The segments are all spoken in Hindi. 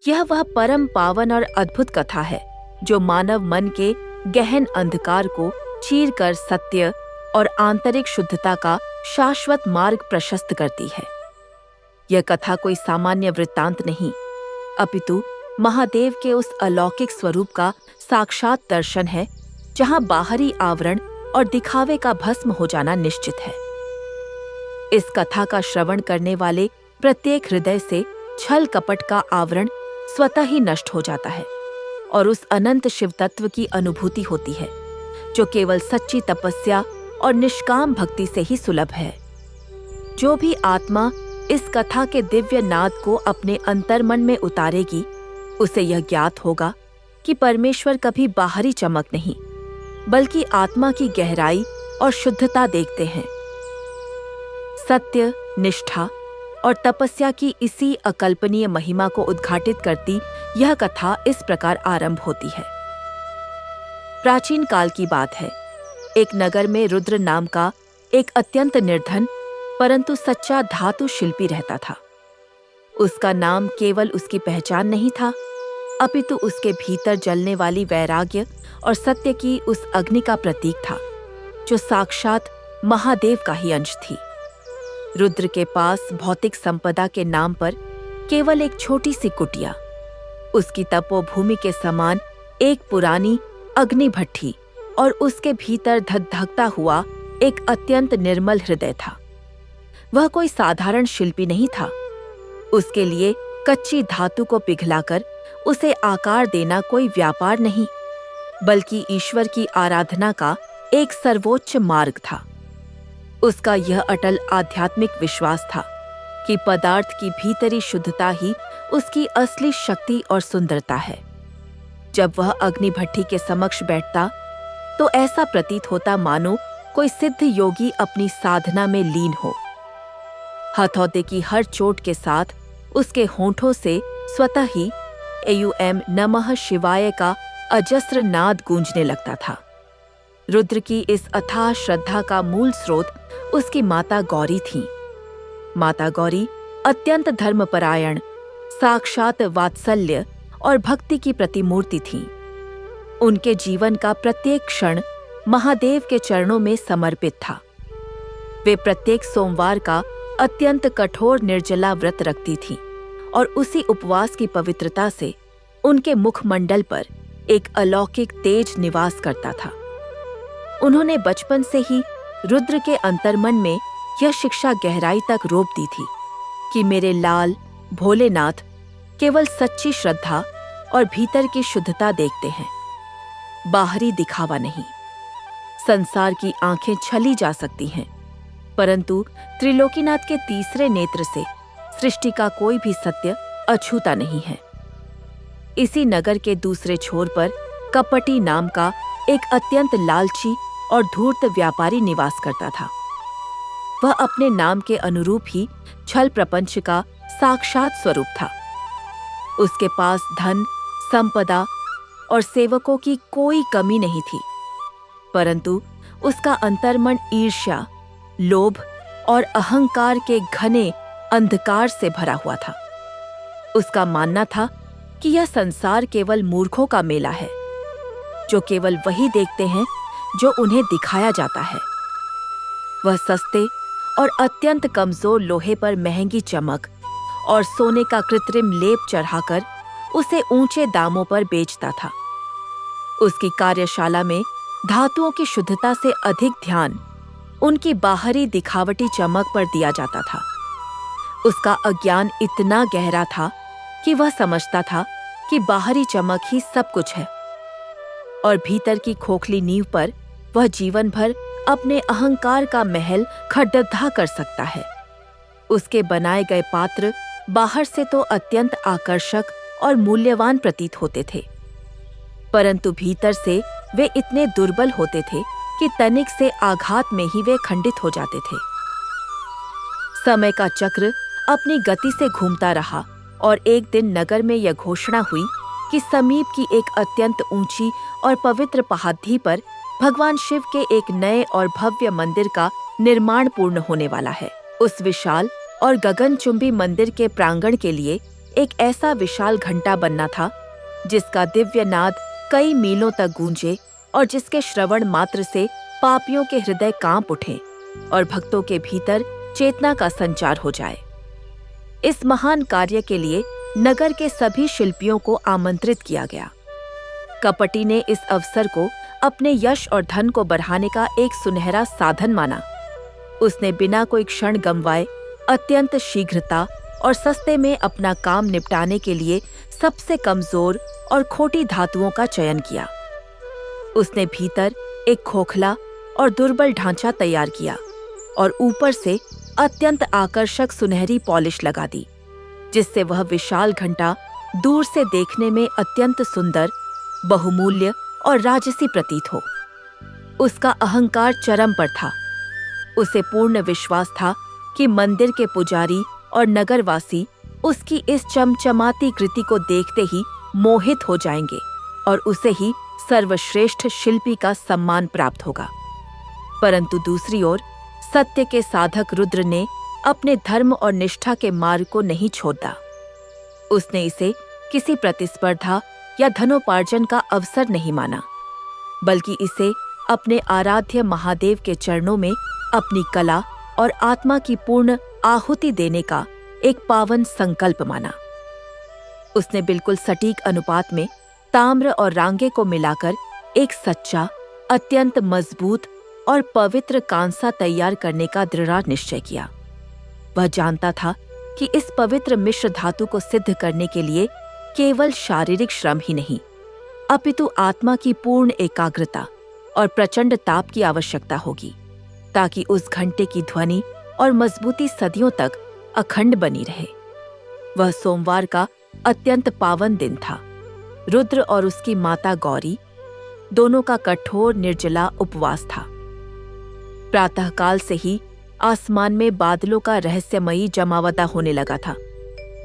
यह वह परम पावन और अद्भुत कथा है जो मानव मन के गहन अंधकार को चीर कर सत्य और आंतरिक शुद्धता का शाश्वत मार्ग प्रशस्त करती है। यह कथा कोई सामान्य वृत्तांत नहीं, अपितु महादेव के उस अलौकिक स्वरूप का साक्षात दर्शन है जहां बाहरी आवरण और दिखावे का भस्म हो जाना निश्चित है। इस कथा का श्रवण करने वाले प्रत्येक हृदय से छल कपट का आवरण स्वतः ही नष्ट हो जाता है और उस अनंत शिव तत्व की अनुभूति होती है जो केवल सच्ची तपस्या और निष्काम भक्ति से ही सुलभ है। जो भी आत्मा इस कथा के दिव्य नाद को अपने अंतर्मन में उतारेगी, उसे यह ज्ञात होगा कि परमेश्वर कभी बाहरी चमक नहीं बल्कि आत्मा की गहराई और शुद्धता देखते हैं। सत्य, निष्ठा और तपस्या की इसी अकल्पनीय महिमा को उद्घाटित करती यह कथा इस प्रकार आरंभ होती है। प्राचीन काल की बात है। एक नगर में रुद्र नाम का एक अत्यंत निर्धन परंतु सच्चा धातु शिल्पी रहता था। उसका नाम केवल उसकी पहचान नहीं था, अपितु उसके भीतर जलने वाली वैराग्य और सत्य की उस अग्नि का प्रतीक था जो साक्षात महादेव का ही अंश थी। रुद्र के पास भौतिक संपदा के नाम पर केवल एक छोटी सी कुटिया, उसकी तपोभूमि के समान एक पुरानी अग्नि भट्ठी और उसके भीतर धधकता हुआ एक अत्यंत निर्मल हृदय था। वह कोई साधारण शिल्पी नहीं था। उसके लिए कच्ची धातु को पिघलाकर उसे आकार देना कोई व्यापार नहीं, बल्कि ईश्वर की आराधना का एक सर्वोच्च मार्ग था। उसका यह अटल आध्यात्मिक विश्वास था कि पदार्थ की भीतरी शुद्धता ही उसकी असली शक्ति और सुंदरता है। जब वह अग्नि भट्ठी के समक्ष बैठता तो ऐसा प्रतीत होता मानो कोई सिद्ध योगी अपनी साधना में लीन हो। हथौते की हर चोट के साथ उसके होंठों से स्वतः ही एयुएम नमः शिवाय का अजस्र नाद गूंजने लगता था। रुद्र की इस अथाह श्रद्धा का मूल स्रोत उसकी माता गौरी थीं। माता गौरी अत्यंत धर्मपरायण, साक्षात वात्सल्य और भक्ति की प्रतिमूर्ति थीं। उनके जीवन का प्रत्येक क्षण महादेव के चरणों में समर्पित था। वे प्रत्येक सोमवार का अत्यंत कठोर निर्जला व्रत रखती थीं और उसी उपवास की पवित्रता से उनके मुखमंडल पर एक अलौकिक तेज निवास करता था। उन्होंने बचपन से ही रुद्र के अंतर्मन में यह शिक्षा गहराई तक रोप दी थी कि मेरे लाल भोलेनाथ केवल सच्ची श्रद्धा और भीतर की शुद्धता देखते हैं, बाहरी दिखावा नहीं। संसार की आंखें छली जा सकती हैं, परंतु त्रिलोकीनाथ के तीसरे नेत्र से सृष्टि का कोई भी सत्य अछूता नहीं है। इसी नगर के दूसरे छोर पर कपटी नाम का एक अत्यंत लालची और धूर्त व्यापारी निवास करता था। वह अपने नाम के अनुरूप ही छल प्रपंच का साक्षात स्वरूप था। उसके पास धन, संपदा और सेवकों की कोई कमी नहीं थी, परंतु उसका अंतर्मन ईर्ष्या, लोभ और अहंकार के घने अंधकार से भरा हुआ था। उसका मानना था कि यह संसार केवल मूर्खों का मेला है, जो केवल वही देखते हैं जो उन्हें दिखाया जाता है। वह सस्ते और अत्यंत कमजोर लोहे पर महंगी चमक और सोने का कृत्रिम लेप चढ़ाकर उसे ऊंचे दामों पर बेचता था। उसकी कार्यशाला में धातुओं की शुद्धता से अधिक ध्यान उनकी बाहरी दिखावटी चमक पर दिया जाता था। उसका अज्ञान इतना गहरा था कि वह समझता था कि बाहरी चमक ही सब कुछ है और भीतर की खोखली नींव पर वह जीवन भर अपने अहंकार का महल खड़दहा कर सकता है। उसके बनाए गए पात्र बाहर से तो अत्यंत आकर्षक और मूल्यवान प्रतीत होते थे, परंतु भीतर से वे इतने दुर्बल होते थे कि तनिक से आघात में ही वे खंडित हो जाते थे। समय का चक्र अपनी गति से घूमता रहा और एक दिन नगर में यह घोषणा हुई कि समीप की एक अत्यंत ऊंची और पवित्र पहाड़ी पर भगवान शिव के एक नए और भव्य मंदिर का निर्माण पूर्ण होने वाला है। उस विशाल और गगनचुंबी मंदिर के प्रांगण के लिए एक ऐसा विशाल घंटा बनना था जिसका दिव्य नाद कई मीलों तक गूंजे और जिसके श्रवण मात्र से पापियों के हृदय कांप उठें और भक्तों के भीतर चेतना का संचार हो जाए। इस महान कार्य के लिए नगर के सभी शिल्पियों को आमंत्रित किया गया। कपटी ने इस अवसर को अपने यश और धन को बढ़ाने का एक सुनहरा साधन माना। उसने बिना कोई क्षण गंवाए अत्यंत शीघ्रता और सस्ते में अपना काम निपटाने के लिए सबसे कमजोर और खोटी धातुओं का चयन किया। उसने भीतर एक खोखला और दुर्बल ढांचा तैयार किया और ऊपर से अत्यंत आकर्षक सुनहरी पॉलिश लगा दी, जिससे वह विशाल घंटा दूर से देखने में अत्यंत सुंदर, बहुमूल्य और राजसी प्रतीत हो। उसका अहंकार चरम पर था। उसे पूर्ण विश्वास था कि मंदिर के पुजारी और नगरवासी उसकी इस चमचमाती कृति को देखते ही मोहित हो जाएंगे और उसे ही सर्वश्रेष्ठ शिल्पी का सम्मान प्राप्त होगा। परंतु दूसरी ओर सत्य के साधक रुद्र ने अपने धर्म और निष्ठा के मार्ग को नहीं छोड़ा। उसने इसे किसी प्रतिस्पर्धा या धनोपार्जन का अवसर नहीं माना, बल्कि इसे अपने आराध्य महादेव के चरणों में अपनी कला और आत्मा की पूर्ण आहुति देने का एक पावन संकल्प माना। उसने बिल्कुल सटीक अनुपात में ताम्र और रांगे को मिलाकर एक सच्चा, अत्यंत मजबूत और पवित्र कांसा तैयार करने का दृढ़ निश्चय किया। वह जानता था कि इस पवित्र मिश्र धातु को सिद्ध करने के लिए केवल शारीरिक श्रम ही नहीं, अपितु आत्मा की पूर्ण एकाग्रता और प्रचंड ताप की आवश्यकता होगी, ताकि उस घंटे की ध्वनि और मजबूती सदियों तक अखंड बनी रहे। वह सोमवार का अत्यंत पावन दिन था। रुद्र और उसकी माता गौरी दोनों का कठोर निर्जला उपवास था। प्रातःकाल से ही आसमान में बादलों का रहस्यमयी जमावड़ा होने लगा था,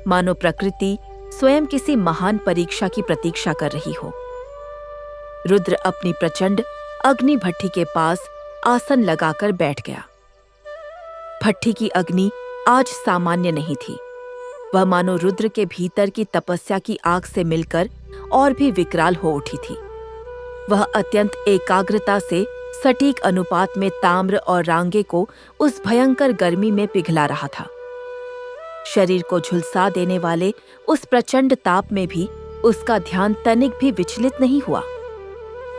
मानो प्रकृति स्वयं किसी महान परीक्षा की प्रतीक्षा कर रही हो। रुद्र अपनी प्रचंड अग्नि भट्ठी के पास आसन लगाकर बैठ गया। भट्ठी की अग्नि आज सामान्य नहीं थी। वह मानो रुद्र के भीतर की तपस्या की आग से मिलकर और भी विकराल हो उठी थी। वह अत्यंत एकाग्रता से सटीक अनुपात में ताम्र और रांगे को उस भयंकर गर्मी में पिघला रहा था। शरीर को झुलसा देने वाले उस प्रचंड ताप में भी उसका ध्यान तनिक भी विचलित नहीं हुआ।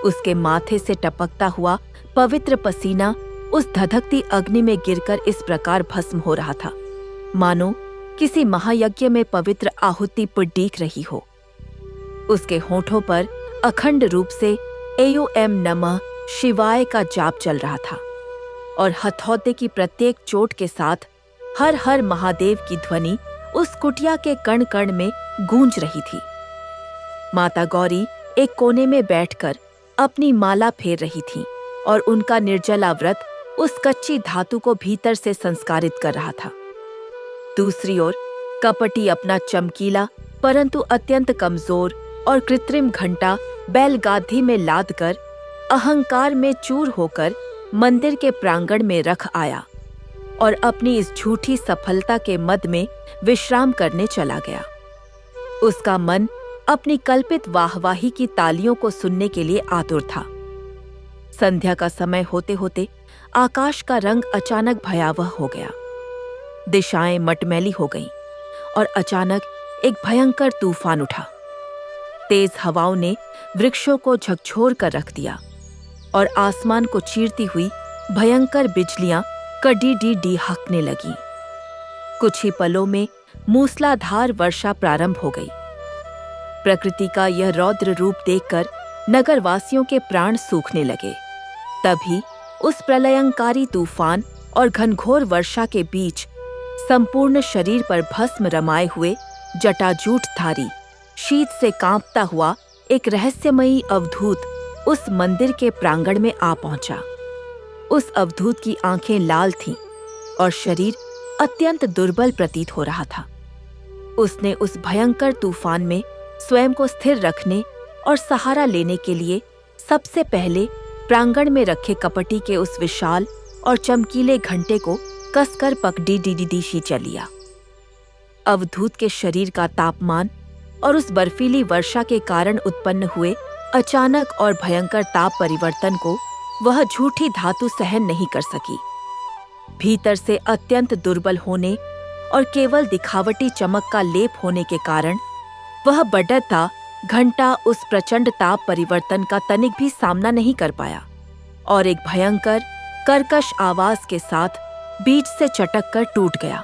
उसके माथे से टपकता हुआ पवित्र पसीना उस धधकती अग्नि में गिरकर इस प्रकार भस्म हो रहा था, मानो किसी महायज्ञ में पवित्र आहुति पुडीक रही हो। उसके होठों पर अखंड रूप से एओएम नमः शिवाय का जाप चल रहा था और हथौते की प्रत्येक चोट के साथ हर हर महादेव की ध्वनि उस कुटिया के कण कण में गूंज रही थी। माता गौरी एक कोने में बैठकर अपनी माला फेर रही थी और उनका निर्जला व्रत उस कच्ची धातु को भीतर से संस्कारित कर रहा था। दूसरी ओर कपटी अपना चमकीला परंतु अत्यंत कमजोर और कृत्रिम घंटा बैलगाधी में लादकर अहंकार में चूर होकर मंदिर के प्रांगण में रख आया और अपनी इस झूठी सफलता के मद में विश्राम करने चला गया। उसका मन अपनी कल्पित वाहवाही की तालियों को सुनने के लिए आतुर था। संध्या का समय होते होते आकाश का रंग अचानक भयावह हो गया। दिशाएं मटमैली हो गईं और अचानक एक भयंकर तूफान उठा। तेज हवाओं ने वृक्षों को झकझोर कर रख दिया और आसमान को चीरती हुई भयंकर बिजलियां कड़ी हकने लगीं। कुछ ही पलों में मूसलाधार वर्षा प्रारंभ हो गई। प्रकृति का यह रौद्र रूप देखकर नगरवासियों के प्राण सूखने लगे। तभी उस प्रलयंकारी तूफान और घनघोर वर्षा के बीच संपूर्ण शरीर पर भस्म रमाए हुए जटाजूटधारी, शीत से कांपता हुआ एक रहस्यमयी अवधूत उस मंदिर के प्रांगण में आ पहुंचा। उस अवधूत की आंखें लाल थीं और शरीर अत्यंत दुर्बल प्रतीत हो रहा था। उसने उस भयंकर तूफान में स्वयं को स्थिर रखने और सहारा लेने के लिए सबसे पहले प्रांगण में रखे कपटी के उस विशाल और चमकीले घंटे को कसकर पकड़ी चल लिया। अवधूत के शरीर का तापमान और उस बर्फीली वर्षा के कारण उत्पन्न हुए अचानक और भयंकर ताप परिवर्तन को वह झूठी धातु सहन नहीं कर सकी। भीतर से अत्यंत दुर्बल होने और केवल दिखावटी चमक का लेप होने के कारण वह बढ़ता घंटा उस प्रचंड ताप परिवर्तन का तनिक भी सामना नहीं कर पाया और एक भयंकर कर्कश आवाज के साथ बीच से चटक कर टूट गया।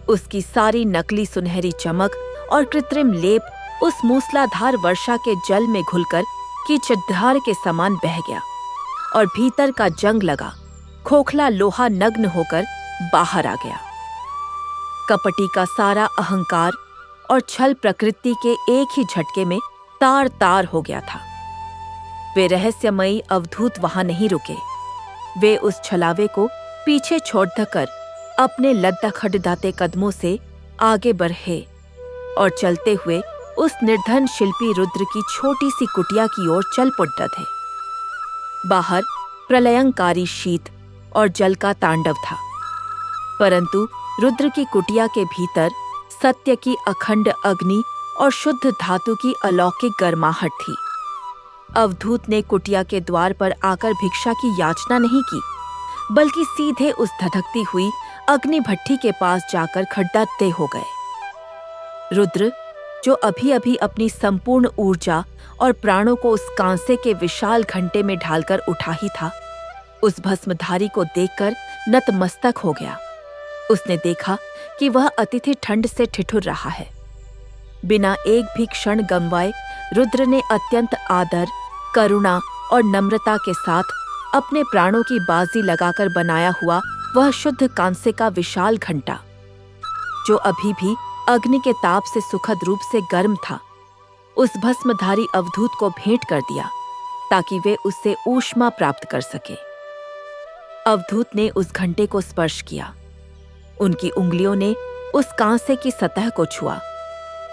उसकी सारी नकली सुनहरी चमक और कृत्रिम लेप उस मूसलाधार वर्षा के जल में घुलकर कीचकधार के समान बह गया और भीतर का जंग लगा खोखला लोहा नग्न होकर बाहर आ गया। कपटी का सारा अहंकार और छल प्रकृति के एक ही झटके में तार तार हो गया था। वे रहस्यमयी अवधूत वहां नहीं रुके। वे उस छलावे को पीछे छोड़कर अपने लद्दा खड़दाते कदमों से आगे बढ़े और चलते हुए उस निर्धन शिल्पी रुद्र की छोटी सी कुटिया की ओर चल पड़ते थे। बाहर प्रलयंकारी शीत और जल का तांडव था, परंतु रुद्र की कुटिया के भीतर सत्य की अखंड अग्नि और शुद्ध धातु की अलौकिक गर्माहट थी। अवधूत ने कुटिया के द्वार पर आकर भिक्षा की याचना नहीं की, बल्कि सीधे उस धधकती हुई अग्नि भट्ठी के पास जाकर खड़ाते हो गए। रुद्र, जो अभी अभी अपनी संपूर्ण ऊर्जा और प्राणों को उस कांसे के विशाल घंटे में ढालकर उठा ही था, उस भस्मधारी को देखकर नतमस्तक हो गया। उसने देखा कि वह अतिथि ठंड से ठिठुर रहा है। बिना एक भी क्षण गंवाए रुद्र ने अत्यंत आदर, करुणा और नम्रता के साथ अपने प्राणों की बाजी लगाकर बनाया हुआ वह शुद्ध कांसे का विशाल घंटा, जो अभी भी अग्नि के ताप से सुखद रूप से गर्म था, उस भस्मधारी अवधूत को भेंट कर दिया ताकि वे उससे ऊष्मा प्राप्त कर सके। अवधूत ने उस घंटे को स्पर्श किया। उनकी उंगलियों ने उस कांसे की सतह को छुआ,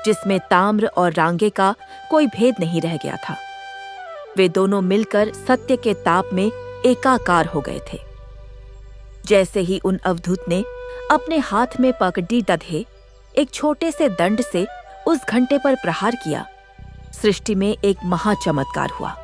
जिसमें ताम्र और रांगे का कोई भेद नहीं रह गया था। वे दोनों मिलकर सत्य के ताप में एकाकार हो गए थे। जैसे ही उन अवधूत ने अपने हाथ में पकड़ी दधे एक छोटे से दंड से उस घंटे पर प्रहार किया, सृष्टि में एक महाचमत्कार हुआ।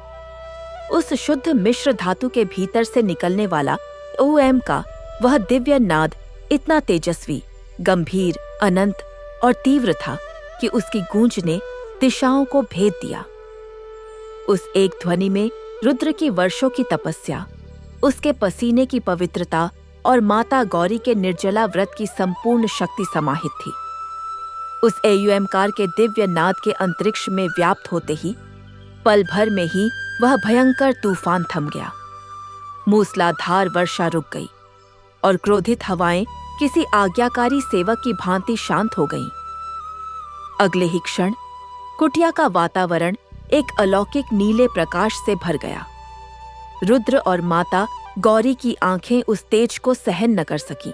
उस शुद्ध मिश्र धातु के भीतर से निकलने वाला ओम का वह दिव्य नाद इतना तेजस्वी, गंभीर, अनंत और तीव्र था कि उसकी गूंज ने दिशाओं को भेद दिया। उस एक ध्वनि में रुद्र की वर्षों की तपस्या, उसके पसीने की पवित्रता और माता गौरी के निर्जला व्रत की संपूर्ण शक्ति समाहित थी। उस एयुएमकार के दिव्य नाद के अंतरिक्ष में व्याप्त होते ही पल भर में ही वह भयंकर तूफान थम गया। मूसलाधार वर्षा रुक गई और क्रोधित हवाएं किसी आज्ञाकारी सेवक की भांति शांत हो गईं। अगले ही क्षण कुटिया का वातावरण एक अलौकिक नीले प्रकाश से भर गया। रुद्र और माता गौरी की आंखें उस तेज को सहन न कर सकी।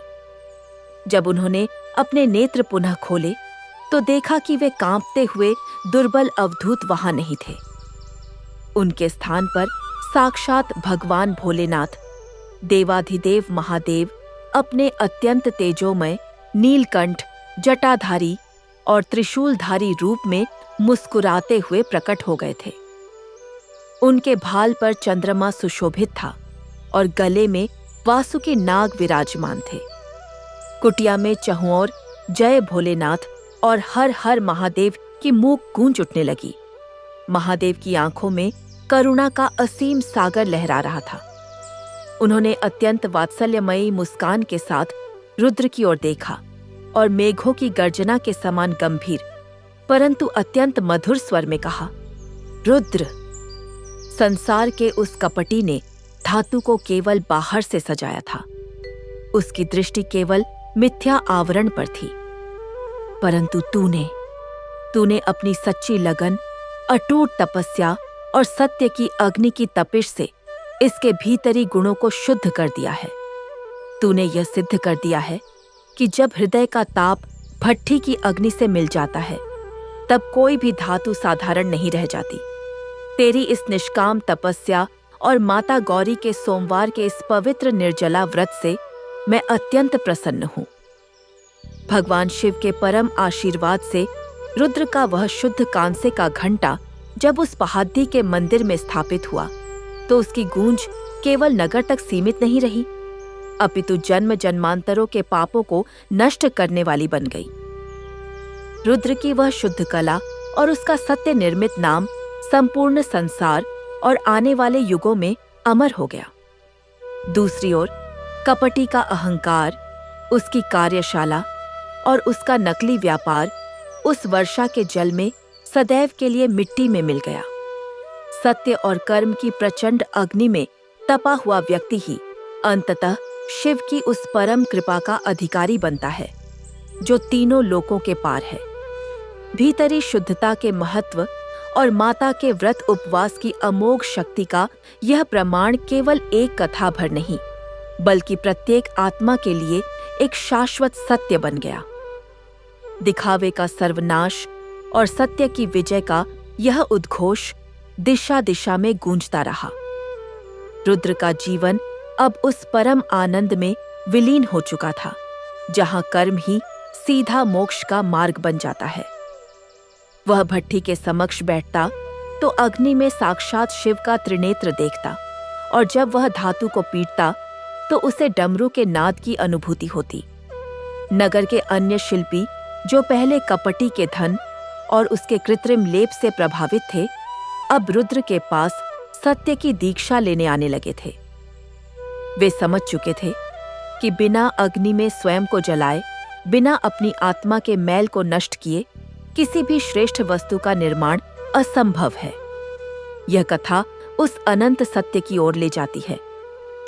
जब उन्होंने अपने नेत्र पुनः खोले तो देखा कि वे कांपते हुए दुर्बल अवधूत वहां नहीं थे। उनके स्थान पर साक्षात भगवान भोलेनाथ, देवाधिदेव महादेव, अपने अत्यंत तेजोमय, नीलकंठ, जटाधारी और त्रिशूलधारी रूप में मुस्कुराते हुए प्रकट हो गए थे। उनके भाल पर चंद्रमा सुशोभित था और गले में वासुकी नाग विराजमान थे। कुटिया में चहुओर जय भोलेनाथ और हर हर महादेव की मूक गूंज उठने लगी। महादेव की आंखों में करुणा का असीम सागर लहरा रहा था। उन्होंने अत्यंत वात्सल्यमयी मुस्कान के साथ रुद्र की ओर देखा और मेघों की गर्जना के समान गंभीर परंतु अत्यंत मधुर स्वर में कहा, रुद्र, संसार के उस कपटी ने धातु को केवल बाहर से सजाया था। उसकी दृष्टि केवल मिथ्या आवरण पर थी, परंतु तूने अपनी सच्ची लगन, अटूट तपस्या और सत्य की अग्नि की तपिश से इसके भीतरी गुणों को शुद्ध कर दिया है। तूने यह सिद्ध कर दिया है कि जब हृदय का ताप भट्ठी की अग्नि से मिल जाता है, तब कोई भी धातु साधारण नहीं रह जाती। तेरी इस निष्काम तपस्या और माता गौरी के सोमवार के इस पवित्र निर्जला व्रत से मैं अत्यंत प्रसन्न हूँ। भगवान शिव के परम आशीर्वाद से रुद्र का वह शुद्ध कांसे का घंटा जब उस पहाड़ी के मंदिर में स्थापित हुआ तो उसकी गूंज केवल नगर तक सीमित नहीं रही, अपितु जन्म जन्मांतरों के पापों को नष्ट करने वाली बन गई। रुद्र की वह शुद्ध कला और उसका सत्य निर्मित नाम संपूर्ण संसार और आने वाले युगों में अमर हो गया। दूसरी ओर कपटी का अहंकार, उसकी कार्यशाला और उसका नकली व्यापार उस वर्षा के जल में सदैव के लिए मिट्टी में मिल गया। सत्य और कर्म की प्रचंड अग्नि में तपा हुआ व्यक्ति ही अंततः शिव की उस परम कृपा का अधिकारी बनता है जो तीनों लोकों के पार है। भीतरी शुद्धता के महत्व और माता के व्रत उपवास की अमोघ शक्ति का यह प्रमाण केवल एक कथा भर नहीं, बल्कि प्रत्येक आत्मा के लिए एक शाश्वत सत्य बन गया। दिखावे का सर्वनाश और सत्य की विजय का यह उद्घोष दिशा दिशा में गूंजता रहा। रुद्र का जीवन अब उस परम आनंद में विलीन हो चुका था जहां कर्म ही सीधा मोक्ष का मार्ग बन जाता है। वह भट्ठी के समक्ष बैठता तो अग्नि में साक्षात शिव का त्रिनेत्र देखता, और जब वह धातु को पीटता तो उसे डमरू के नाद की अनुभूति होती। नगर के अन्य शिल्पी जो पहले कपटी के धन और उसके कृत्रिम लेप से प्रभावित थे, अब रुद्र के पास सत्य की दीक्षा लेने आने लगे थे। वे समझ चुके थे कि बिना अग्नि में स्वयं को जलाए, बिना अपनी आत्मा के मैल को नष्ट किए किसी भी श्रेष्ठ वस्तु का निर्माण असंभव है। यह कथा उस अनंत सत्य की ओर ले जाती है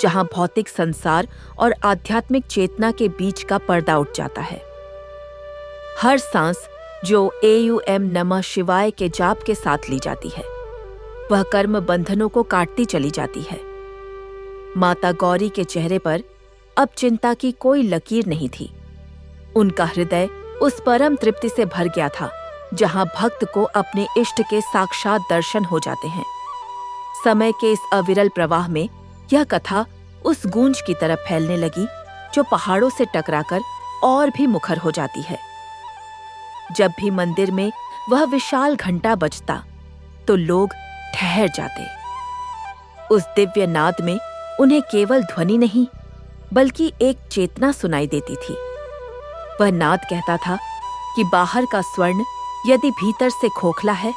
जहां भौतिक संसार और आध्यात्मिक चेतना के बीच का पर्दा उठ जाता है। हर सांस जो AUM नमः शिवाय के जाप के साथ ली जाती है, वह कर्म बंधनों को काटती चली जाती है। माता गौरी के चेहरे पर अब चिंता की कोई लकीर नहीं थी। उनका हृदय उस परम तृप्ति से भर गया था जहां भक्त को अपने इष्ट के साक्षात दर्शन हो जाते हैं। समय के इस अविरल प्रवाह में यह कथा उस गूंज की तरफ फैलने लगी जो पहाड़ों से टकराकर और भी मुखर हो जाती है। जब भी मंदिर में वह विशाल घंटा बजता तो लोग ठहर जाते। उस दिव्य नाद में उन्हें केवल ध्वनि नहीं बल्कि एक चेतना सुनाई देती थी। वह नाद कहता था कि बाहर का स्वर्ण यदि भीतर से खोखला है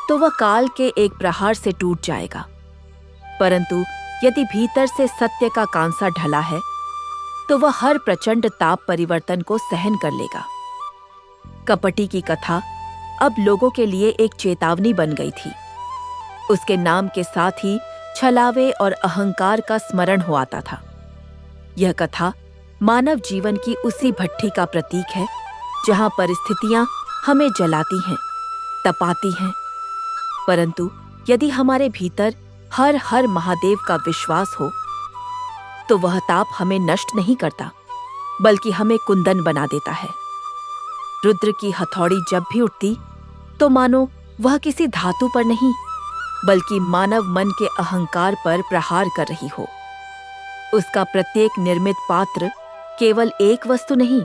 तो वह काल के एक प्रहार से टूट जाएगा, परंतु यदि भीतर से सत्य का कांसा ढला है तो वह हर प्रचंड ताप परिवर्तन को सहन कर लेगा। कपटी की कथा अब लोगों के लिए एक चेतावनी बन गई थी। उसके नाम के साथ ही छलावे और अहंकार का स्मरण हो आता था। यह कथा मानव जीवन की उसी भट्ठी का प्रतीक है जहां परिस्थितियां हमें जलाती हैं, तपाती हैं, परंतु यदि हमारे भीतर हर हर महादेव का विश्वास हो तो वह ताप हमें नष्ट नहीं करता बल्कि हमें कुंदन बना देता है। रुद्र की हथौड़ी जब भी उठती तो मानो वह किसी धातु पर नहीं बल्कि मानव मन के अहंकार पर प्रहार कर रही हो। उसका प्रत्येक निर्मित पात्र केवल एक वस्तु नहीं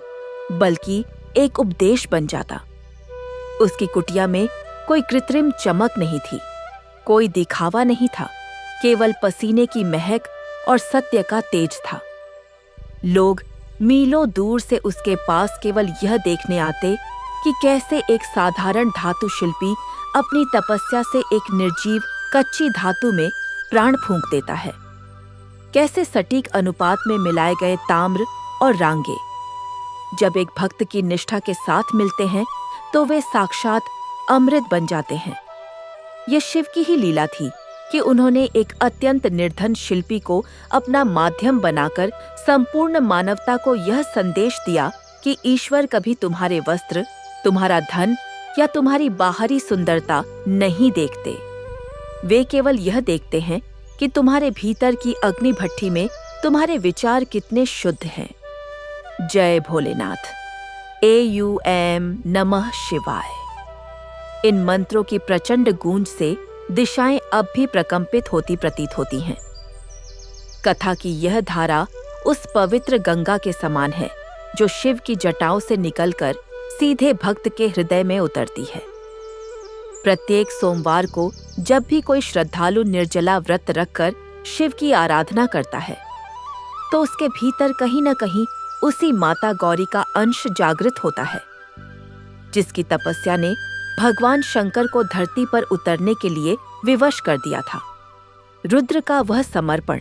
बल्कि एक उपदेश बन जाता। उसकी कुटिया में कोई कृत्रिम चमक नहीं थी, कोई दिखावा नहीं था, केवल पसीने की महक और सत्य का तेज था। लोग मीलों दूर से उसके पास केवल यह देखने आते कि कैसे एक साधारण धातु शिल्पी अपनी तपस्या से एक निर्जीव कच्ची धातु में प्राण फूंक देता है। कैसे सटीक अनुपात में मिलाए गए ताम्र और रांगे जब एक भक्त की निष्ठा के साथ मिलते हैं तो वे साक्षात अमृत बन जाते हैं। यह शिव की ही लीला थी कि उन्होंने एक अत्यंत निर्धन शिल्पी को अपना माध्यम बनाकर संपूर्ण मानवता को यह संदेश दिया कि ईश्वर कभी तुम्हारे वस्त्र, तुम्हारा धन या तुम्हारी बाहरी सुंदरता नहीं देखते। वे केवल यह देखते हैं कि तुम्हारे भीतर की अग्नि भट्ठी में तुम्हारे विचार कितने शुद्ध हैं। जय भोलेनाथ। AUM नमः शिवाय। इन मंत्रों की प्रचंड गूंज से दिशाएं अब भी प्रकंपित होती प्रतीत होती हैं। कथा की यह धारा उस पवित्र गंगा के समान है जो शिव की जटाओं से निकलकर सीधे भक्त के हृदय में उतरती है। प्रत्येक सोमवार को जब भी कोई श्रद्धालु निर्जला व्रत रखकर शिव की आराधना करता है, तो उसके भीतर कहीं न कहीं उसी माता गौरी का अंश जागृत होता है, जिसकी तपस्या ने भगवान शंकर को धरती पर उतरने के लिए विवश कर दिया था। रुद्र का वह समर्पण,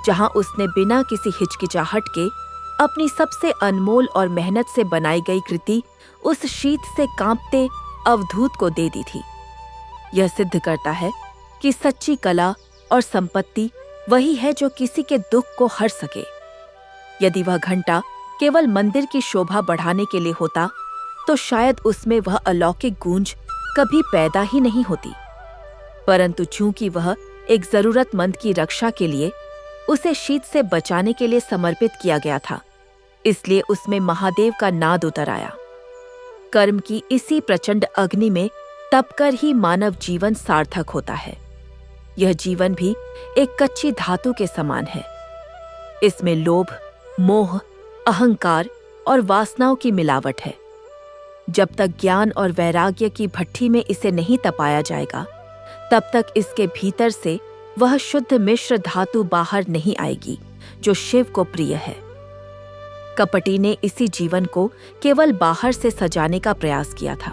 जहां उसने बिना किसी हिचकिचाहट के अपनी सबसे अनमोल और मेहनत से बनाई गई कृति उस शीत से कांपते अवधूत को दे दी थी, यह सिद्ध करता है कि सच्ची कला और संपत्ति वही है जो किसी के दुख को हर सके। यदि वह घंटा केवल मंदिर की शोभा बढ़ाने के लिए होता, तो शायद उसमें वह अलौकिक गूंज कभी पैदा ही नहीं होती। परंतु चूंकि वह एक जरूरतमंद की रक्षा के लिए, उसे शीत से बचाने के लिए समर्पित किया गया था, इसलिए उसमें महादेव का नाद उतर आया। कर्म की इसी प्रचंड अग्नि में तपकर ही मानव जीवन सार्थक होता है। यह जीवन भी एक कच्ची धातु के समान है। इसमें लोभ, मोह, अहंकार और वासनाओं की मिलावट है। जब तक ज्ञान और वैराग्य की भट्ठी में इसे नहीं तपाया जाएगा, तब तक इसके भीतर से वह शुद्ध मिश्र धातु बाहर नहीं आएगी जो शिव को प्रिय है। कपटी ने इसी जीवन को केवल बाहर से सजाने का प्रयास किया था।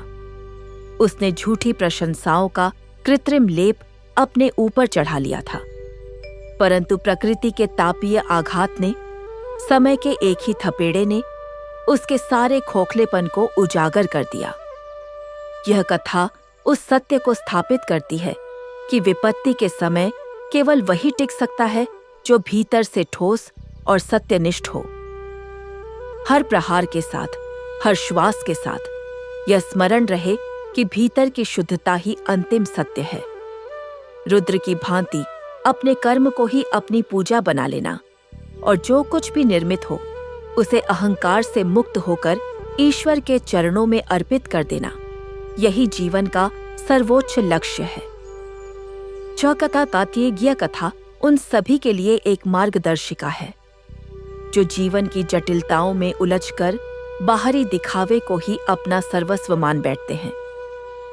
उसने झूठी प्रशंसाओं का कृत्रिम लेप अपने ऊपर चढ़ा लिया था, परंतु प्रकृति के तापीय आघात ने, समय के एक ही थपेड़े ने उसके सारे खोखलेपन को उजागर कर दिया। यह कथा उस सत्य को स्थापित करती है कि विपत्ति के समय केवल वही टिक सकता है जो भीतर से ठोस और सत्यनिष्ठ हो। हर प्रहार के साथ, हर श्वास के साथ यह स्मरण रहे कि भीतर की शुद्धता ही अंतिम सत्य है। रुद्र की भांति अपने कर्म को ही अपनी पूजा बना लेना और जो कुछ भी निर्मित हो उसे अहंकार से मुक्त होकर ईश्वर के चरणों में अर्पित कर देना, यही जीवन का सर्वोच्च लक्ष्य है। चौकथा तात्येय कथा उन सभी के लिए एक मार्गदर्शिका है जो जीवन की जटिलताओं में उलझकर बाहरी दिखावे को ही अपना सर्वस्व मान बैठते हैं।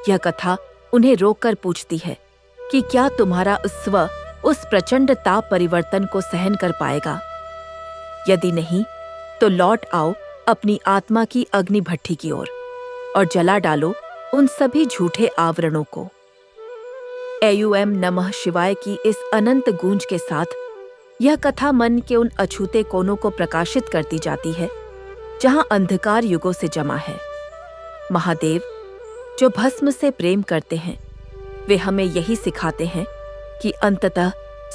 यह कथा उन्हें रोककर पूछती है कि क्या तुम्हारा स्व उस प्रचंड ताप परिवर्तन को सहन कर पाएगा? यदि नहीं, तो लौट आओ अपनी आत्मा की अग्नि भट्ठी की ओर और जला डालो उन सभी झूठे आवरणों को। एयूएम नमः शिवाय की इस अनंत गूंज के साथ यह कथा मन के उन अछूते कोनों को प्रकाशित करती जाती है जहां अंधकार युगों से जमा है। महादेव, जो भस्म से प्रेम करते हैं, वे हमें यही सिखाते हैं कि अंततः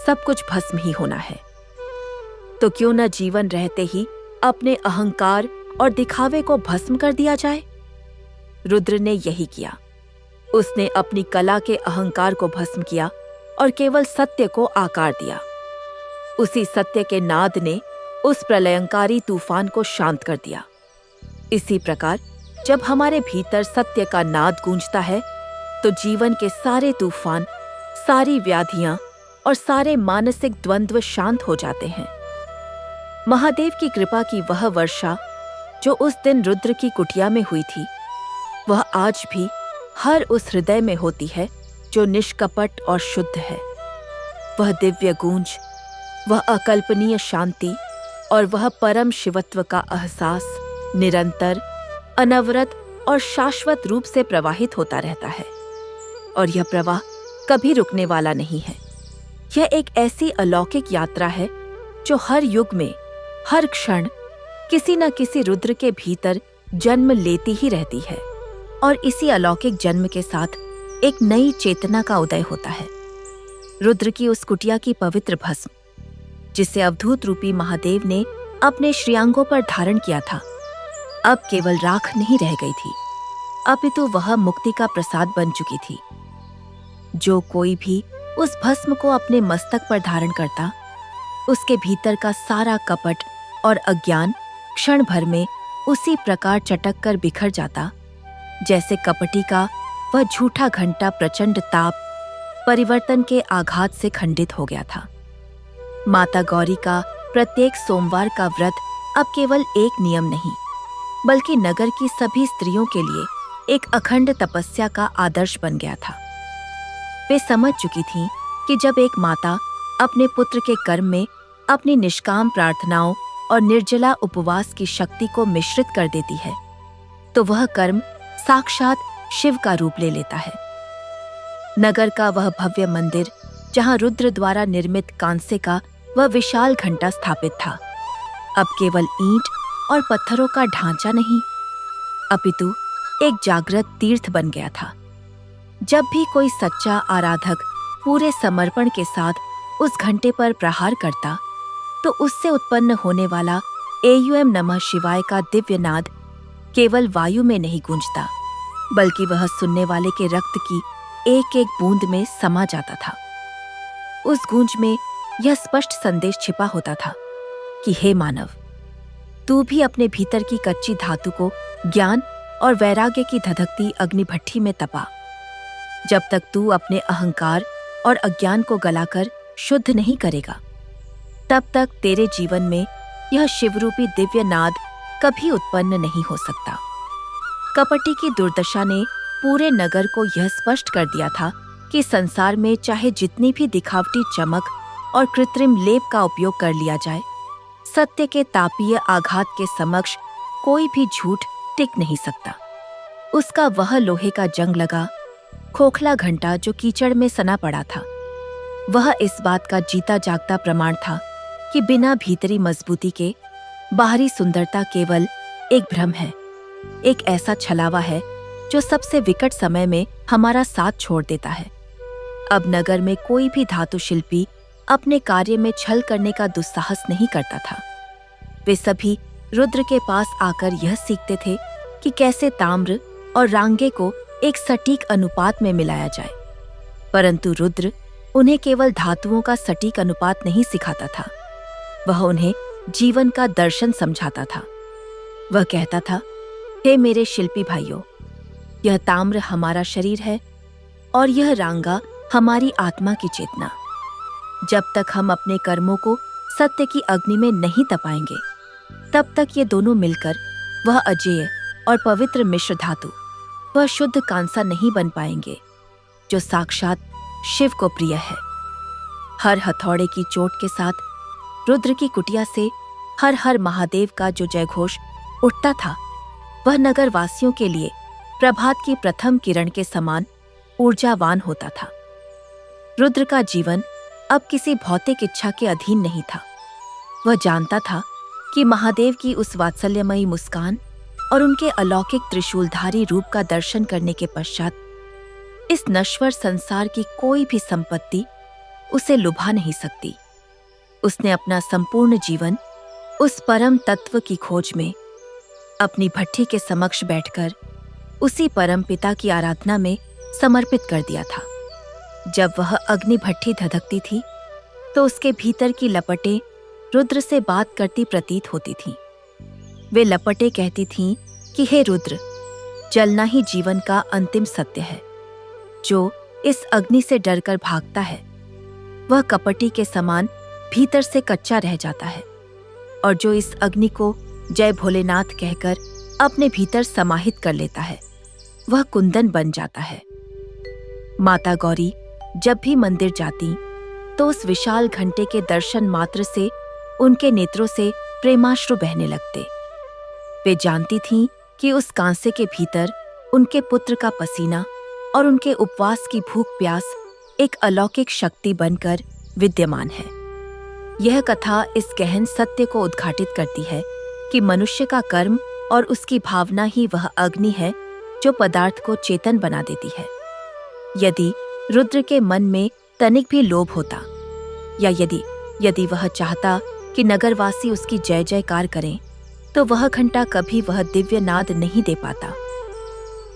सब कुछ भस्म ही होना है। तो क्यों न जीवन रहते ही अपने अहंकार और दिखावे को भस्म कर दिया जाए? रुद्र ने यही किया। उसने अपनी कला के अहंकार को भस्म किया और केवल सत्य को आकार दिया। उसी सत्य के नाद ने उस प्रलयंकारी तूफान को शांत कर दिया। इसी प्रकार जब हमारे भीतर सत्य का नाद गूंजता है, तो जीवन के सारे तूफान, सारी व्याधियां और सारे मानसिक द्वंद्व शांत हो जाते हैं। महादेव की कृपा की वह वर्षा जो उस दिन रुद्र की कुटिया में हुई थी, वह आज भी हर उस हृदय में होती है जो निष्कपट और शुद्ध है। वह दिव्य गूंज, वह अकल्पनीय शांति और वह परम शिवत्व का एहसास निरंतर, अनवरत और शाश्वत रूप से प्रवाहित होता रहता है, और यह प्रवाह कभी रुकने वाला नहीं है। यह एक ऐसी अलौकिक यात्रा है जो हर युग में, हर क्षण किसी न किसी रुद्र के भीतर जन्म लेती ही रहती है, और इसी अलौकिक जन्म के साथ एक नई चेतना का उदय होता है। रुद्र की उस कुटिया की पवित्र भस्म, जिसे अवधूत रूपी महादेव ने अपने श्रीअंगों पर धारण किया था, अब केवल राख नहीं रह गई थी, अपितु वह मुक्ति का प्रसाद बन चुकी थी। जो कोई भी उस भस्म को अपने मस्तक पर धारण करता, उसके भीतर का सारा कपट और अज्ञान क्षण भर में उसी प्रकार चटक कर बिखर जाता, जैसे कपटी का वह झूठा घंटा प्रचंड ताप परिवर्तन के आघात से खंडित हो गया था। माता गौरी का प्रत्येक सोमवार का व्रत अब केवल एक नियम नहीं, बल्कि नगर की सभी स्त्रियों के लिए एक अखंड तपस्या का आदर्श बन गया था। वे समझ चुकी थीं कि जब एक माता अपने पुत्र के कर्म में अपनी निष्काम प्रार्थनाओं और निर्जला उपवास की शक्ति को मिश्रित कर देती है, तो वह कर्म साक्षात शिव का रूप ले लेता है। नगर का वह भव्य मंदिर, जहां रुद्र द्वारा निर्मित कांसे का वह विशाल घंटा स्थापित था, अब केवल ईंट और पत्थरों का ढांचा नहीं, अपितु एक जागृत तीर्थ बन गया था। जब भी कोई सच्चा आराधक पूरे समर्पण के साथ उस घंटे पर प्रहार करता, तो उससे उत्पन्न होने वाला एयूएम नमः शिवाय का दिव्य नाद केवल वायु में नहीं गूंजता, बल्कि वह सुनने वाले के रक्त की एक एक बूंद में समा जाता था। उस गूंज में यह स्पष्ट संदेश छिपा होता था कि हे मानव, तू भी अपने भीतर की कच्ची धातु को ज्ञान और वैराग्य की धधकती अग्निभट्ठी में तपा। जब तक तू अपने अहंकार और अज्ञान को गलाकर शुद्ध नहीं करेगा, तब तक तेरे जीवन में यह शिवरूपी दिव्य नाद कभी उत्पन्न नहीं हो सकता। कपटी की दुर्दशा ने पूरे नगर को यह स्पष्ट कर दिया था कि संसार में चाहे जितनी भी दिखावटी चमक और कृत्रिम लेप का उपयोग कर लिया जाए, सत्य के तापीय आघात के समक्ष कोई भी झूठ टिक नहीं सकता। उसका वह लोहे का जंग लगा खोखला घंटा जो कीचड़ में सना पड़ा था, वह इस बात का जीता जागता प्रमाण था कि बिना भीतरी मजबूती के बाहरी सुंदरता केवल एक भ्रम है, एक ऐसा छलावा है जो सबसे विकट समय में हमारा साथ छोड़ देता है। अब नगर में कोई भी धातु शिल्पी अपने कार्य में छल करने का दुस्साहस नहीं करता था। वे सभी रुद्र के पास आकर यह सीखते थे कि कैसे ताम्र और रांगे को एक सटीक अनुपात में मिलाया जाए, परंतु रुद्र उन्हें केवल धातुओं का सटीक अनुपात नहीं सिखाता था, वह उन्हें जीवन का दर्शन समझाता था। वह कहता था, हे मेरे शिल्पी भाइयों, यह ताम्र हमारा शरीर है और यह रांगा हमारी आत्मा की चेतना। जब तक हम अपने कर्मों को सत्य की अग्नि में नहीं तपाएंगे, तब तक ये दोनों मिलकर वह अजेय और पवित्र मिश्र धातु, वह शुद्ध कांसा नहीं बन पाएंगे जो साक्षात शिव को प्रिय है। हर हथौड़े की चोट के साथ रुद्र की कुटिया से हर हर महादेव का जो जयघोष उठता था, वह नगर वासियों के लिए प्रभात की प्रथम किरण के समान ऊर्जावान होता था। रुद्र का जीवन अब किसी भौतिक इच्छा के अधीन नहीं था। वह जानता था कि महादेव की उस वात्सल्यमयी मुस्कान और उनके अलौकिक त्रिशूलधारी रूप का दर्शन करने के पश्चात इस नश्वर संसार की कोई भी संपत्ति उसे लुभा नहीं सकती। उसने अपना संपूर्ण जीवन उस परम तत्व की खोज में अपनी भट्ठी के समक्ष बैठकर उसी परम पिता की आराधना में समर्पित कर दिया था। जब वह अग्नि भट्ठी धधकती थी, तो उसके भीतर की लपटें रुद्र से बात करती प्रतीत होती थीं। वे लपटें कहती थीं कि हे रुद्र, जलना ही जीवन का अंतिम सत्य है। जो इस अग्नि से डरकर भागता है, वह कपटी के समान भीतर से कच्चा रह जाता है, और जो इस अग्नि को जय भोलेनाथ कहकर अपने भीतर समाहित कर लेता है, वह कुंदन बन जाता है। माता गौरी जब भी मंदिर जाती, तो उस विशाल घंटे के दर्शन मात्र से उनके नेत्रों से प्रेमाश्रु बहने लगते। वे जानती थीं कि उस कांसे के भीतर उनके पुत्र का पसीना और उनके उपवास की भूख प्यास एक अलौकिक शक्ति बनकर विद्यमान है। यह कथा इस गहन सत्य को उद्घाटित करती है कि मनुष्य का कर्म और उसकी भावना ही वह अग्नि है जो पदार्थ को चेतन बना देती है। यदि रुद्र के मन में तनिक भी लोभ होता, या यदि वह चाहता कि नगरवासी उसकी जय जयकार करें, तो वह घंटा कभी वह दिव्य नाद नहीं दे पाता।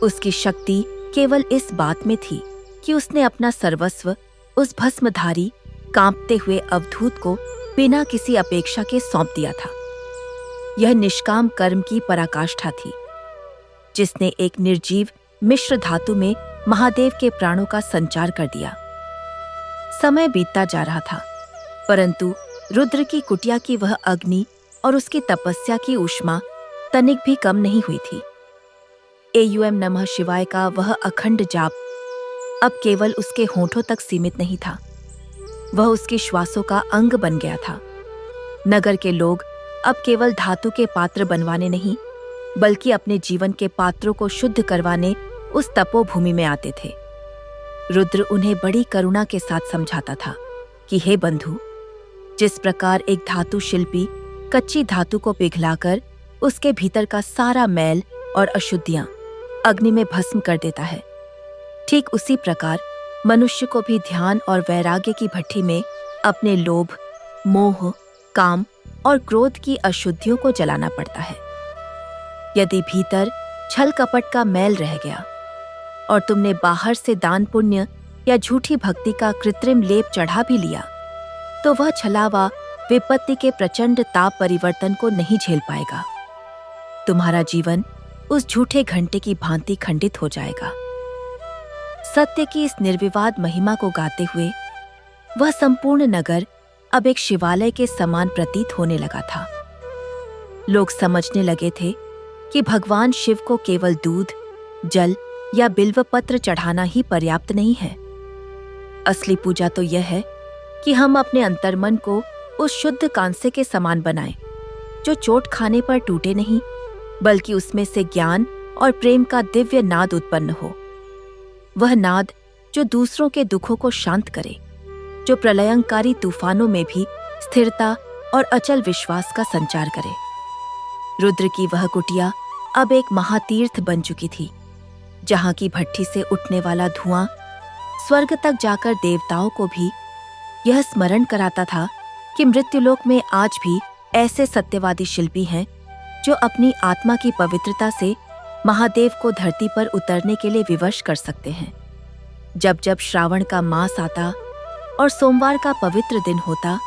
उसकी शक्ति केवल इस बात में थी कि उसने अपना सर्वस्व उस भस्मधारी कांपते हुए अवधूत को बिना किसी अपेक्षा के सौंप दिया था। यह निष्काम कर्म की पराकाष्ठा थी, जिसने एक निर्जीव मिश्र धातु में महादेव के प्राणों का संचार कर दिया। समय बीतता जा रहा था, परंतु रुद्र की कुटिया की वह अग्नि और उसकी तपस्या की ऊष्मा तनिक भी कम नहीं हुई थी। एयूएम नमः शिवाय का वह अखंड जाप अब केवल उसके होठों तक सीमित नहीं था, वह उसके श्वासों का अंग बन गया था। नगर के लोग अब केवल धातु के पात्र बनवाने नहीं, बल्कि अपने जीवन के पात्रों को शुद्ध करवाने उस तपोभूमि में आते थे। रुद्र उन्हें बड़ी करुणा के साथ समझाता था कि हे बंधु, जिस प्रकार एक धातु शिल्पी कच्ची धातु को पिघलाकर उसके भीतर का सारा मैल और अशुद्धियां अग्नि में भस्म कर देता है, ठीक उसी प्रकार मनुष्य को भी ध्यान और वैराग्य की भट्ठी में अपने लोभ, मोह, काम और क्रोध की अशुद्धियों को जलाना पड़ता है। यदि भीतर छल कपट का मैल रह गया और तुमने बाहर से दान पुण्य या झूठी भक्ति का कृत्रिम लेप चढ़ा भी लिया, तो वह छलावा विपत्ति के प्रचंड ताप परिवर्तन को नहीं झेल पाएगा। तुम्हारा जीवन उस झूठे घंटे की भांति खंडित हो जाएगा। सत्य की इस निर्विवाद महिमा को गाते हुए वह संपूर्ण नगर अब एक शिवालय के समान प्रतीत होने लगा था। लोग समझने लगे थे कि भगवान शिव को केवल दूध, जल या बिल्व पत्र चढ़ाना ही पर्याप्त नहीं है। असली पूजा तो यह है कि हम अपने अंतर्मन को उस शुद्ध कांसे के समान बनाएं, जो चोट खाने पर टूटे नहीं, बल्कि उसमें से ज्ञान और प्रेम का दिव्य नाद उत्पन्न हो। वह नाद जो दूसरों के दुखों को शांत करे, जो प्रलयंकारी तूफानों में भी स्थिरता और अचल विश्वास का संचार करे। रुद्र की वह कुटिया अब एक महातीर्थ बन चुकी थी, जहां की भट्ठी से उठने वाला धुआं स्वर्ग तक जाकर देवताओं को भी यह स्मरण कराता था कि मृत्युलोक में आज भी ऐसे सत्यवादी शिल्पी हैं जो अपनी आत्मा की पवित्रता से महादेव को धरती पर उतरने के लिए विवश कर सकते हैं। जब जब श्रावण का मास आता और सोमवार का पवित्र दिन होता,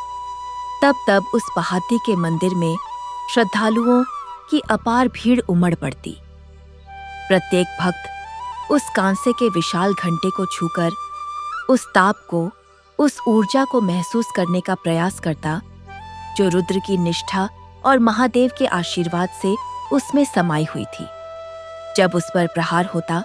तब तब उस पहाती के मंदिर में श्रद्धालुओं की अपार भीड़ उमड़ पड़ती। प्रत्येक भक्त उस कांसे के विशाल घंटे को छूकर उस ताप को, उस ऊर्जा को महसूस करने का प्रयास करता जो रुद्र की निष्ठा और महादेव के आशीर्वाद से उसमें समाई हुई थी। जब उस पर प्रहार होता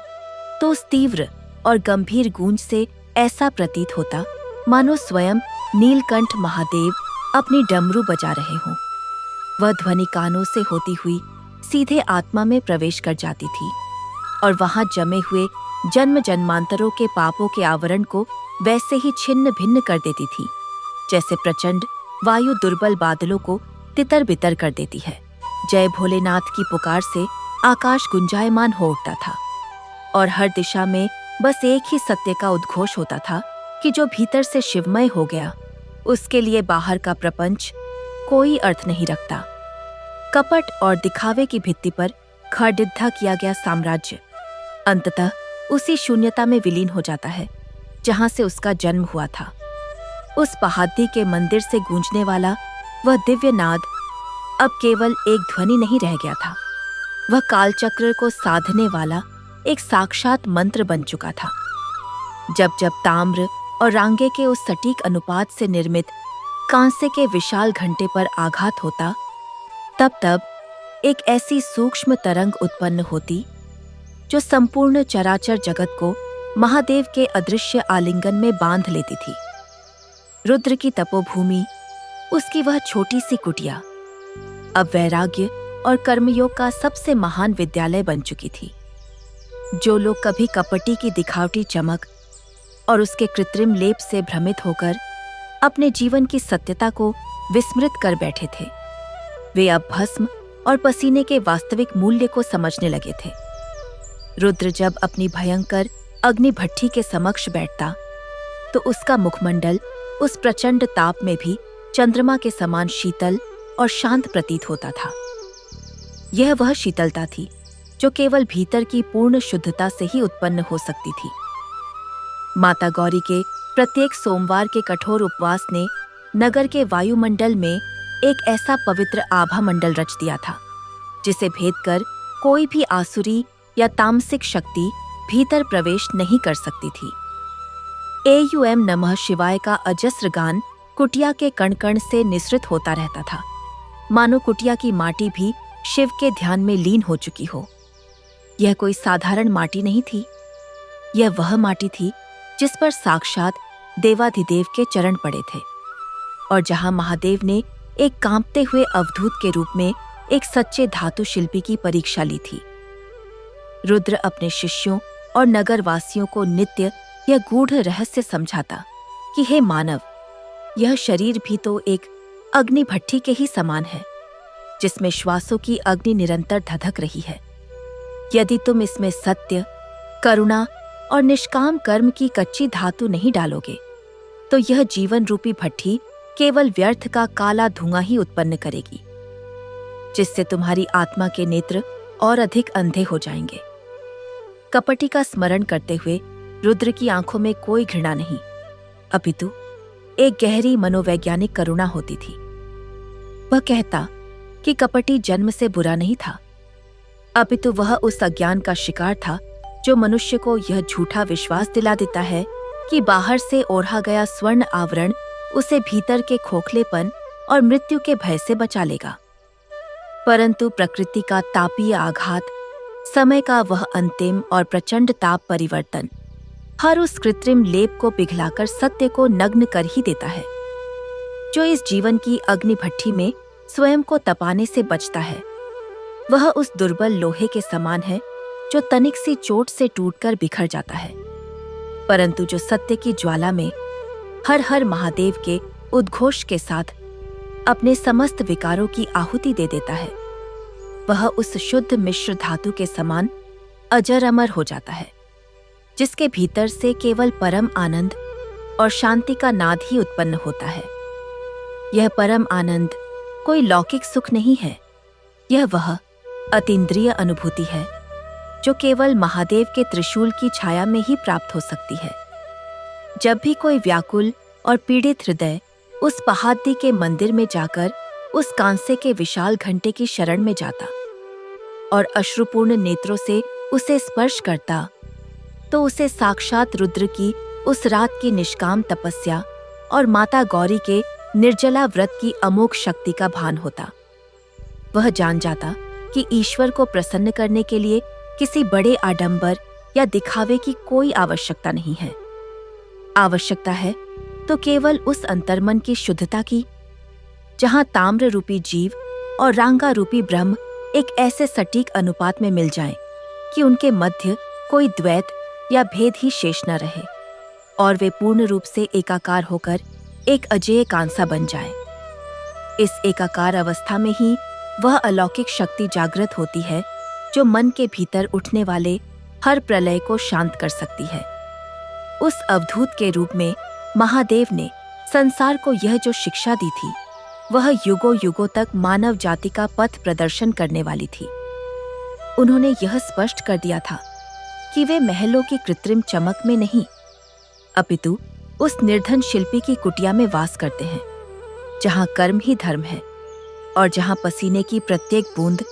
तो उस तीव्र और गंभीर गूंज से ऐसा प्रतीत होता मानो स्वयं नीलकंठ महादेव अपनी डमरू बजा रहे हों। वह ध्वनि कानों से होती हुई सीधे आत्मा में प्रवेश कर जाती थी और वहां जमे हुए जन्म जन्मांतरों के पापों के आवरण को वैसे ही छिन्न भिन्न कर देती थी, जैसे प्रचंड वायु दुर्बल बादलों को तितर बितर कर देती है। जय भोलेनाथ की पुकार से आकाश गुंजायमान हो उठता था और हर दिशा में बस एक ही सत्य का उद्घोष होता था कि जो भीतर से शिवमय हो गया, उसके लिए बाहर का प्रपंच कोई अर्थ नहीं रखता। कपट और दिखावे की भित्ति पर खड़िद्धा किया गया साम्राज्य अंततः उसी शून्यता में विलीन हो जाता है जहां से उसका जन्म हुआ था। उस पहाड़ी के मंदिर से गूंजने वाला वह दिव्य नाद अब केवल एक ध्वनि नहीं रह गया था, वह कालचक्र को साधने वाला एक साक्षात मंत्र बन चुका था। जब जब ताम्र और रांगे के उस सटीक अनुपात से निर्मित कांसे के विशाल घंटे पर आघात होता, तब तब एक ऐसी सूक्ष्म तरंग उत्पन्न होती जो संपूर्ण चराचर जगत को महादेव के अदृश्य आलिंगन में बांध लेती थी। रुद्र की तपोभूमि, उसकी वह छोटी सी कुटिया, अब वैराग्य और कर्मयोग का सबसे महान विद्यालय बन चुकी थी। जो लोग कभी कपटी की दिखावटी चमक और उसके कृत्रिम लेप से भ्रमित होकर अपने जीवन की सत्यता को विस्मृत कर बैठे थे, वे अब भस्म और पसीने के वास्तविक मूल्य को समझने लगे थे। रुद्र जब अपनी भयंकर अग्नि भट्ठी के समक्ष बैठता तो उसका मुखमंडल उस प्रचंड ताप में भी चंद्रमा के समान शीतल और शांत प्रतीत होता था। यह वह शीतलता थी जो केवल भीतर की पूर्ण शुद्धता से ही उत्पन्न हो सकती थी। माता गौरी के प्रत्येक सोमवार के कठोर उपवास ने नगर के वायुमंडल में एक ऐसा पवित्र आभा मंडल रच दिया था जिसे भेद कर कोई भी आसुरी या तामसिक शक्ति भीतर प्रवेश नहीं कर सकती थी। एयूएम नमः शिवाय का अजस्र गान कुटिया के कण कण से निसृत होता रहता था, मानो कुटिया की माटी भी शिव के ध्यान में लीन हो चुकी हो। यह कोई साधारण माटी नहीं थी, यह वह माटी थी जिस पर साक्षात देवाधिदेव के चरण पड़े थे और जहां महादेव ने एक कांपते हुए अवधूत के रूप में एक सच्चे धातु शिल्पी की परीक्षा ली थी। रुद्र अपने शिष्यों और नगरवासियों को नित्य यह गूढ़ रहस्य समझाता कि हे मानव, यह शरीर भी तो एक अग्नि भट्ठी के ही समान है, जिसमें श्वासों की अग्नि निरंतर धधक रही है। यदि तुम इसमें सत्य, करुणा और निष्काम कर्म की कच्ची धातु नहीं डालोगे, तो यह जीवन रूपी भट्ठी केवल व्यर्थ का काला धुआं ही उत्पन्न करेगी, जिससे तुम्हारी आत्मा के नेत्र और अधिक अंधे हो जाएंगे। कपटी का स्मरण करते हुए रुद्र की आंखों में कोई घृणा नहीं, अपितु एक गहरी मनोवैज्ञानिक करुणा होती थी। वह कहता कि कपटी जन्म से बुरा नहीं था, अपितु वह उस अज्ञान का शिकार था जो मनुष्य को यह झूठा विश्वास दिला देता है कि बाहर से ओढ़ा गया स्वर्ण आवरण उसे भीतर के खोखलेपन और मृत्यु के भय से बचा लेगा। परंतु प्रकृति का तापीय आघात, समय का वह अंतिम और प्रचंड ताप परिवर्तन हर उस कृत्रिम लेप को पिघलाकर सत्य को नग्न कर ही देता है। जो इस जीवन की अग्नि भट्ठी में स्वयं को तपाने से बचता है, वह उस दुर्बल लोहे के समान है जो तनिक सी चोट से टूटकर बिखर जाता है। परंतु जो सत्य की ज्वाला में हर हर महादेव के उद्घोष के साथ अपने समस्त विकारों की आहुति दे देता है, वह उस शुद्ध मिश्र धातु के समान अजर अमर हो जाता है, जिसके भीतर से केवल परम आनंद और शांति का नाद ही उत्पन्न होता है। यह परम आनंद कोई लौकिक सुख नहीं है, यह वह अतीन्द्रिय अनुभूति है जो केवल महादेव के त्रिशूल की छाया में ही प्राप्त हो सकती है। जब भी कोई व्याकुल और पीड़ित हृदय उस पहाड़ी के मंदिर में जाकर उस कांसे के विशाल घंटे की शरण में जाता और अश्रुपूर्ण नेत्रों से उसे स्पर्श करता, तो उसे साक्षात रुद्र की उस रात की निष्काम तपस्या और माता गौरी के निर्जला व्रत की अमोघ शक्ति का भान होता। वह जान जाता कि ईश्वर को प्रसन्न करने के लिए किसी बड़े आडंबर या दिखावे की कोई आवश्यकता नहीं है। आवश्यकता है तो केवल उस अंतर्मन की शुद्धता की, जहां ताम्र रूपी जीव और रांगा रूपी ब्रह्म एक ऐसे सटीक अनुपात में मिल जाएं कि उनके मध्य कोई द्वैत या भेद ही शेष न रहे और वे पूर्ण रूप से एकाकार होकर एक अजेय कांसा बन जाएं। इस एकाकार अवस्था में ही वह अलौकिक शक्ति जागृत होती है जो मन के भीतर उठने वाले हर प्रलय को शांत कर सकती है। उस अवधूत के रूप में महादेव ने संसार को यह जो शिक्षा दी थी, वह युगों युगों तक मानव जाति का पथ प्रदर्शन करने वाली थी। उन्होंने यह स्पष्ट कर दिया था कि वे महलों की कृत्रिम चमक में नहीं, अपितु उस निर्धन शिल्पी की कुटिया में वास करते हैं, जहां कर्म ही धर्म है और जहां पसीने की प्रत्येक बूंद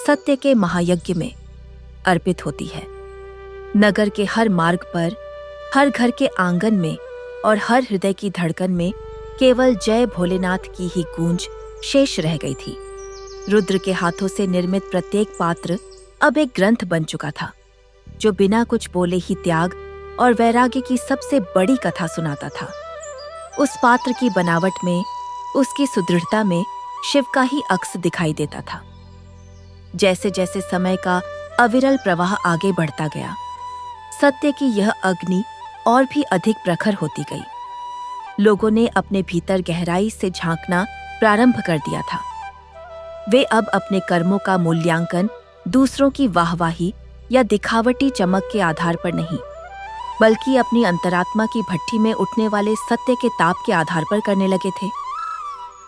सत्य के महायज्ञ में अर्पित होती है। नगर के हर मार्ग पर, हर घर के आंगन में और हर हृदय की धड़कन में केवल जय भोलेनाथ की ही गूंज शेष रह गई थी। रुद्र के हाथों से निर्मित प्रत्येक पात्र अब एक ग्रंथ बन चुका था, जो बिना कुछ बोले ही त्याग और वैराग्य की सबसे बड़ी कथा सुनाता था। उस पात्र की बनावट में, उसकी सुदृढ़ता में शिव का ही अक्स दिखाई देता था। जैसे जैसे समय का अविरल प्रवाह आगे बढ़ता गया, सत्य की यह अग्नि और भी अधिक प्रखर होती गई। लोगों ने अपने भीतर गहराई से झांकना प्रारंभ कर दिया था। वे अब अपने कर्मों का मूल्यांकन दूसरों की वाहवाही या दिखावटी चमक के आधार पर नहीं, बल्कि अपनी अंतरात्मा की भट्ठी में उठने वाले सत्य के ताप के आधार पर करने लगे थे।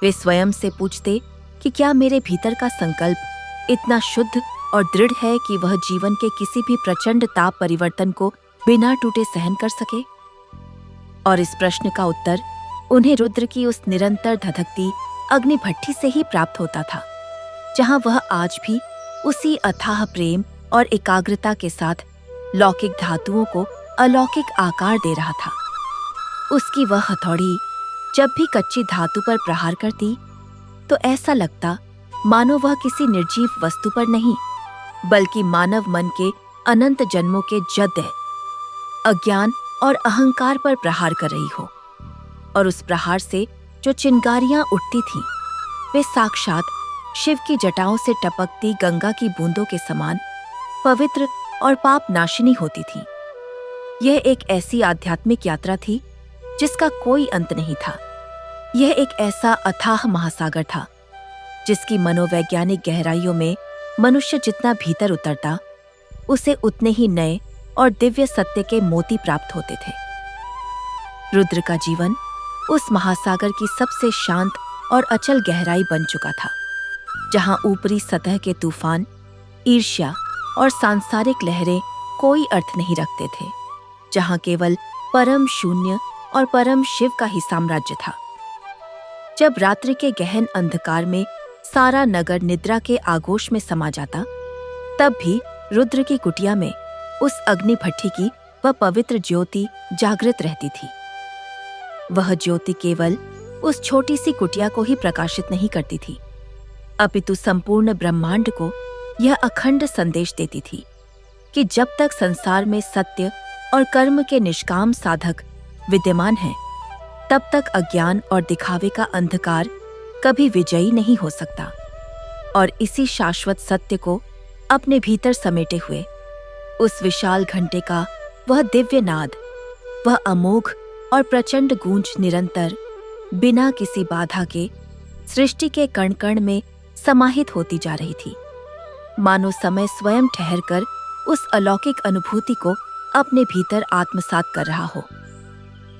वे स्वयं से पूछते कि क्या मेरे भीतर का संकल्प इतना शुद्ध और दृढ़ है कि वह जीवन के किसी भी प्रचंड ताप परिवर्तन को बिना टूटे सहन कर सके? और इस प्रश्न का उत्तर उन्हें रुद्र की उस निरंतर धधकती अग्नि भट्ठी से ही प्राप्त होता था, जहां वह आज भी उसी अथाह प्रेम और एकाग्रता के साथ लौकिक धातुओं को अलौकिक आकार दे रहा था। उसकी वह हथौड़ी जब भी कच्ची धातु पर प्रहार करती, तो ऐसा लगता मानो वह किसी निर्जीव वस्तु पर नहीं, बल्कि मानव मन के अनंत जन्मों के जद अज्ञान और अहंकार पर प्रहार कर रही हो। और उस प्रहार से जो चिंगारियां उठती थीं, वे साक्षात शिव की जटाओं से टपकती गंगा की बूंदों के समान पवित्र और पाप नाशिनी होती थीं। यह एक ऐसी आध्यात्मिक यात्रा थी जिसका कोई अंत नहीं था। यह एक ऐसा अथाह महासागर था जिसकी मनोवैज्ञानिक गहराइयों में मनुष्य जितना भीतर उतरता, उसे उतने ही नए और दिव्य सत्य के मोती प्राप्त होते थे। रुद्र का जीवन उस महासागर की सबसे शांत और अचल गहराई बन चुका था, जहां ऊपरी सतह के तूफान, ईर्ष्या और सांसारिक लहरें कोई अर्थ नहीं रखते थे, जहां केवल परम शून्य और परम शिव का ही साम्राज्य था। जब रात्रि के गहन अंधकार में सारा नगर निद्रा के आगोश में समा जाता, तब भी रुद्र की कुटिया में उस अग्नि भट्ठी की वह पवित्र ज्योति जागृत रहती थी। वह ज्योति केवल उस छोटी सी कुटिया को ही प्रकाशित नहीं करती थी, अपितु संपूर्ण ब्रह्मांड को यह अखंड संदेश देती थी कि जब तक संसार में सत्य और कर्म के निष्काम साधक विद्यमान हैं, तब तक अज्ञान और दिखावे का अंधकार कभी विजयी नहीं हो सकता। और इसी शाश्वत सत्य को अपने भीतर समेटे हुए उस विशाल घंटे का वह दिव्य नाद, वह अमोघ और प्रचंड गूंज निरंतर बिना किसी बाधा के सृष्टि के कण कण में समाहित होती जा रही थी, मानो समय स्वयं ठहरकर उस अलौकिक अनुभूति को अपने भीतर आत्मसात कर रहा हो।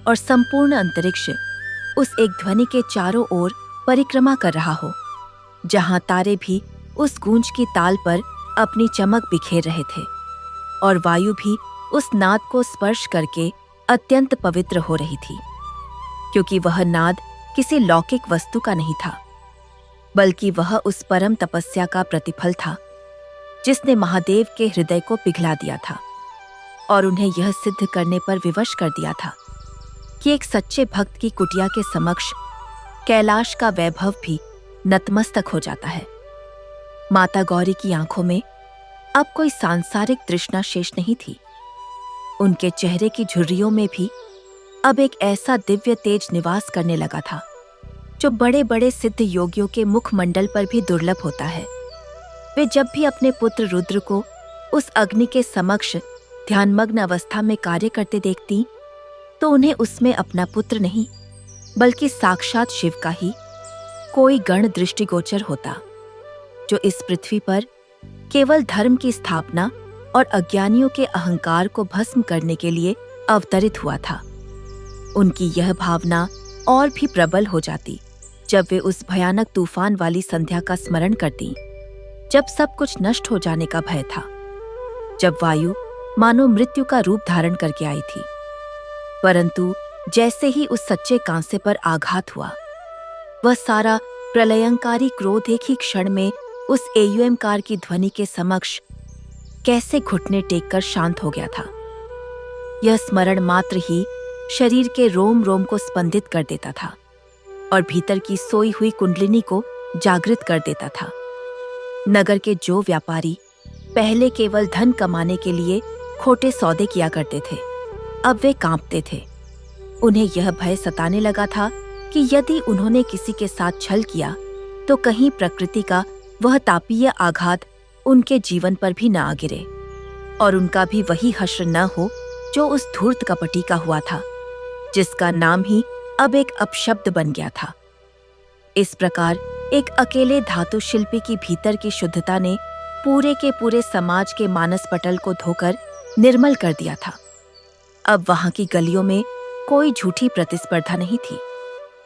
और संपूर्ण अंतरिक्ष उस एक ध्वनि के चारों ओर परिक्रमा कर रहा हो, जहां तारे भी उस गूंज की ताल पर अपनी चमक बिखेर रहे थे, और वायु भी उस नाद को स्पर्श करके अत्यंत पवित्र हो रही थी, क्योंकि वह नाद किसी लौकिक वस्तु का नहीं था, बल्कि वह उस परम तपस्या का प्रतिफल था जिसने महादेव के हृदय को पिघला दिया था और उन्हें यह सिद्ध करने पर विवश कर दिया था कि एक सच्चे भक्त की कुटिया के समक्ष कैलाश का वैभव भी नतमस्तक हो जाता है। माता गौरी की आंखों में अब कोई सांसारिक तृष्णा शेष नहीं थी। उनके चेहरे की झुर्रियों में भी अब एक ऐसा दिव्य तेज निवास करने लगा था जो बड़े बड़े सिद्ध योगियों के मुखमंडल पर भी दुर्लभ होता है। वे जब भी अपने पुत्र रुद्र को उस अग्नि के समक्ष ध्यानमग्न अवस्था में कार्य करते देखती, तो उन्हें उसमें अपना पुत्र नहीं, बल्कि साक्षात शिव का ही कोई गण दृष्टिगोचर होता, जो इस पृथ्वी पर केवल धर्म की स्थापना और अज्ञानियों के अहंकार को भस्म करने के लिए अवतरित हुआ था। उनकी यह भावना और भी प्रबल हो जाती जब वे उस भयानक तूफान वाली संध्या का स्मरण करती, जब सब कुछ नष्ट हो जाने का भय था, जब वायु मानो मृत्यु का रूप धारण करके आई थी। परंतु जैसे ही उस सच्चे कांसे पर आघात हुआ, वह सारा प्रलयंकारी क्रोध एक ही क्षण में उस एयुएमकार की ध्वनि के समक्ष कैसे घुटने टेककर शांत हो गया था। यह स्मरण मात्र ही शरीर के रोम रोम को स्पंदित कर देता था और भीतर की सोई हुई कुंडलिनी को जागृत कर देता था। नगर के जो व्यापारी पहले केवल धन कमाने के लिए खोटे सौदे किया करते थे, अब वे कांपते थे। उन्हें यह भय सताने लगा था कि यदि उन्होंने किसी के साथ छल किया तो कहीं प्रकृति का वह तापीय आघात उनके जीवन पर भी न आ गिरे और उनका भी वही हश्र न हो जो उस धूर्त कपटी का हुआ था, जिसका नाम ही अब एक अपशब्द बन गया था। इस प्रकार एक अकेले धातु शिल्पी की भीतर की शुद्धता ने पूरे के पूरे समाज के मानस पटल को धोकर निर्मल कर दिया था। अब वहां की गलियों में कोई झूठी प्रतिस्पर्धा नहीं थी,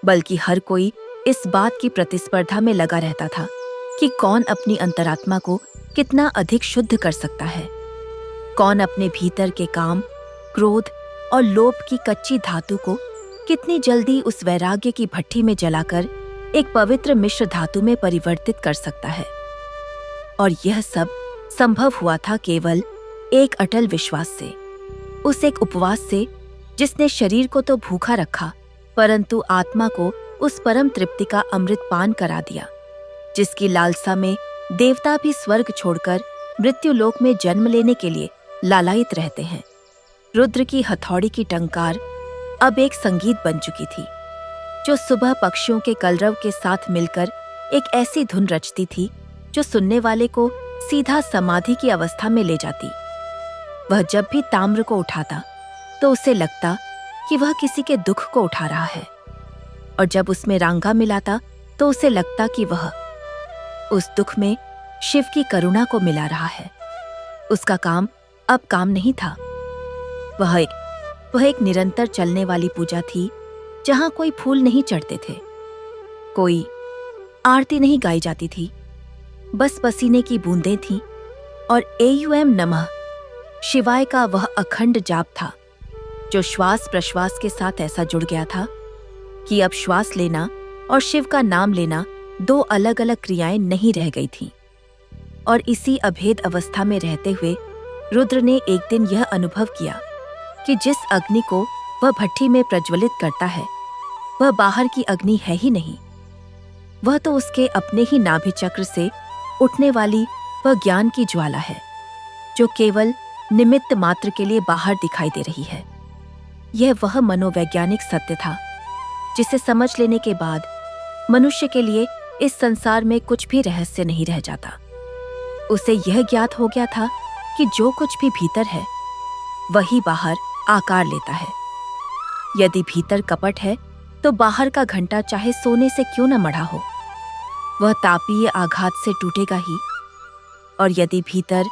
बल्कि हर कोई इस बात की प्रतिस्पर्धा में लगा रहता था कि कौन अपनी अंतरात्मा को कितना अधिक शुद्ध कर सकता है, कौन अपने भीतर के काम, क्रोध और लोभ की कच्ची धातु को कितनी जल्दी उस वैराग्य की भट्ठी में जलाकर एक पवित्र मिश्र धातु में परिवर्तित कर सकता है। और यह सब संभव हुआ था केवल एक अटल विश्वास से, उस एक उपवास से जिसने शरीर को तो भूखा रखा, परंतु आत्मा को उस परम तृप्ति का अमृत पान करा दिया। जिसकी लालसा में देवता भी स्वर्ग छोड़कर मृत्युलोक में जन्म लेने के लिए लालायित रहते हैं। रुद्र की हथौड़ी की टंकार अब एक संगीत बन चुकी थी, जो सुबह पक्षियों के कलरव के साथ मिलकर एक ऐसी धुन रचती थी जो सुनने वाले को सीधा समाधि की अवस्था में ले जाती। वह जब भी ताम्र को उठाता तो उसे लगता कि वह किसी के दुख को उठा रहा है, और जब उसमें रांगा मिलाता तो उसे लगता कि वह उस दुख में शिव की करुणा को मिला रहा है। उसका काम अब काम नहीं था। वह एक निरंतर चलने वाली पूजा थी, जहां कोई फूल नहीं चढ़ते थे, कोई आरती नहीं गाई जाती थी, बस पसीने की बूंदें थीं और एयुएम नमः शिवाय का वह अखंड जाप था, जो श्वास प्रश्वास के साथ ऐसा जुड़ गया था कि अब श्वास लेना और शिव का नाम लेना दो अलग अलग क्रियाएं नहीं रह गई थीं। और इसी अभेद अवस्था में रहते हुए रुद्र ने एक दिन यह अनुभव किया कि जिस अग्नि को वह भट्ठी में प्रज्वलित करता है, वह बाहर की अग्नि है ही नहीं। वह तो उसके अपने ही नाभि चक्र से उठने वाली वह ज्ञान की ज्वाला है, जो केवल निमित्त मात्र के लिए बाहर दिखाई दे रही है। यह वह मनोवैज्ञानिक सत्य था जिसे समझ लेने के बाद मनुष्य के लिए इस संसार में कुछ भी रहस्य नहीं रह जाता। उसे यह ज्ञात हो गया था कि जो कुछ भी भीतर है वही बाहर आकार लेता है। यदि भीतर कपट है तो बाहर का घंटा चाहे सोने से क्यों न मढ़ा हो, वह तापीय आघात से टूटेगा ही। और यदि भीतर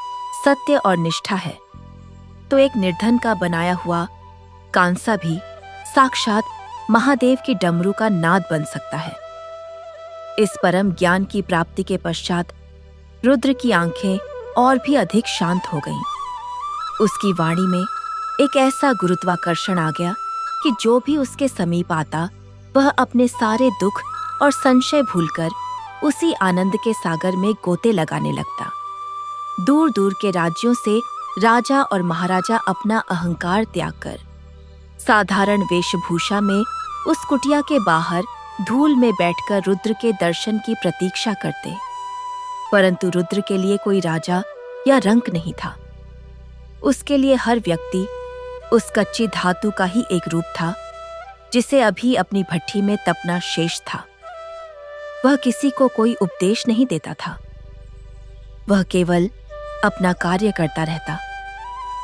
सत्य और निष्ठा है तो एक निर्धन का बनाया हुआ कांसा भी साक्षात महादेव की डमरू का नाद बन सकता है। इस परम ज्ञान की प्राप्ति के पश्चात रुद्र की आंखें और भी अधिक शांत हो गईं। उसकी वाणी में एक ऐसा गुरुत्वाकर्षण आ गया कि जो भी उसके समीप आता वह अपने सारे दुख और संशय भूलकर उसी आनंद के सागर में गोते लगाने लगता। दूर दूर के राज्यों से राजा और महाराजा अपना अहंकार त्याग कर साधारण वेशभूषा में उस कुटिया के बाहर धूल में बैठकर रुद्र के दर्शन की प्रतीक्षा करते, परंतु रुद्र के लिए कोई राजा या रंक नहीं था। उसके लिए हर व्यक्ति उस कच्ची धातु का ही एक रूप था, जिसे अभी अपनी भट्ठी में तपना शेष था। वह किसी को कोई उपदेश नहीं देता था, वह केवल अपना कार्य करता रहता,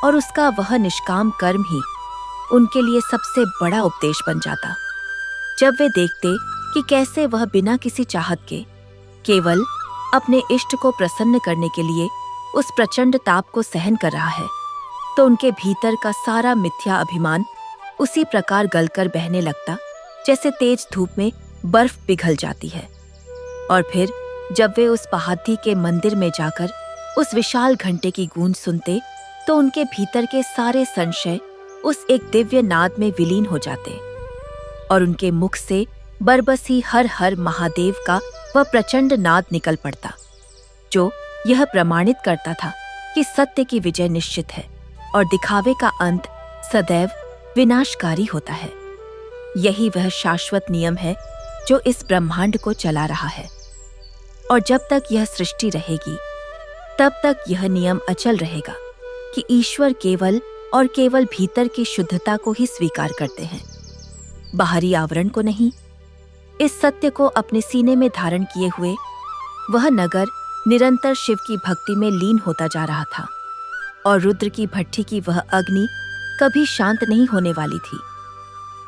और उसका वह निष्काम कर्म ही उनके लिए सबसे बड़ा उपदेश बन जाता। जब वे देखते कि कैसे वह बिना किसी चाहत के केवल अपने इष्ट को प्रसन्न करने के लिए उस प्रचंड ताप को सहन कर रहा है, तो उनके भीतर का सारा मिथ्या अभिमान उसी प्रकार गलकर बहने लगता जैसे तेज धूप में बर्फ पिघल जाती है। और फिर जब वे उस पहाड़ी के मंदिर में जाकर उस विशाल घंटे की गूंज सुनते, तो उनके भीतर के सारे संशय उस एक दिव्य नाद में विलीन हो जाते और उनके मुख से बरबसी हर हर महादेव का वह प्रचंड नाद निकल पड़ता, जो यह प्रमाणित करता था कि सत्य की विजय निश्चित है और दिखावे का अंत सदैव विनाशकारी होता है। यही वह शाश्वत नियम है जो इस ब्रह्मांड को चला रहा है, और जब तक यह सृष्टि रहेगी तब तक यह नियम अचल रहेगा कि ईश्वर केवल और केवल भीतर की शुद्धता को ही स्वीकार करते हैं, बाहरी आवरण को नहीं। इस सत्य को अपने सीने में धारण किए हुए वह नगर निरंतर शिव की भक्ति में लीन होता जा रहा था, और रुद्र की भट्ठी की वह अग्नि कभी शांत नहीं होने वाली थी,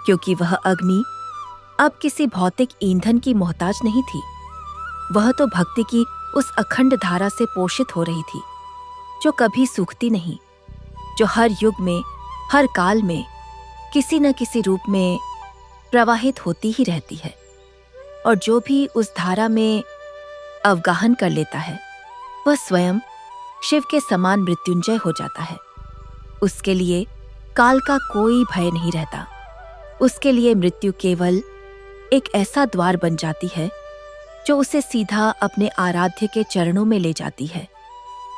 क्योंकि वह अग्नि अब किसी भौतिक ईंधन की मोहताज नहीं थी। वह तो भक्ति की उस अखंड धारा से पोषित हो रही थी, जो कभी सूखती नहीं, जो हर युग में हर काल में किसी न किसी रूप में प्रवाहित होती ही रहती है, और जो भी उस धारा में अवगाहन कर लेता है वह स्वयं शिव के समान मृत्युंजय हो जाता है। उसके लिए काल का कोई भय नहीं रहता। उसके लिए मृत्यु केवल एक ऐसा द्वार बन जाती है जो उसे सीधा अपने आराध्य के चरणों में ले जाती है,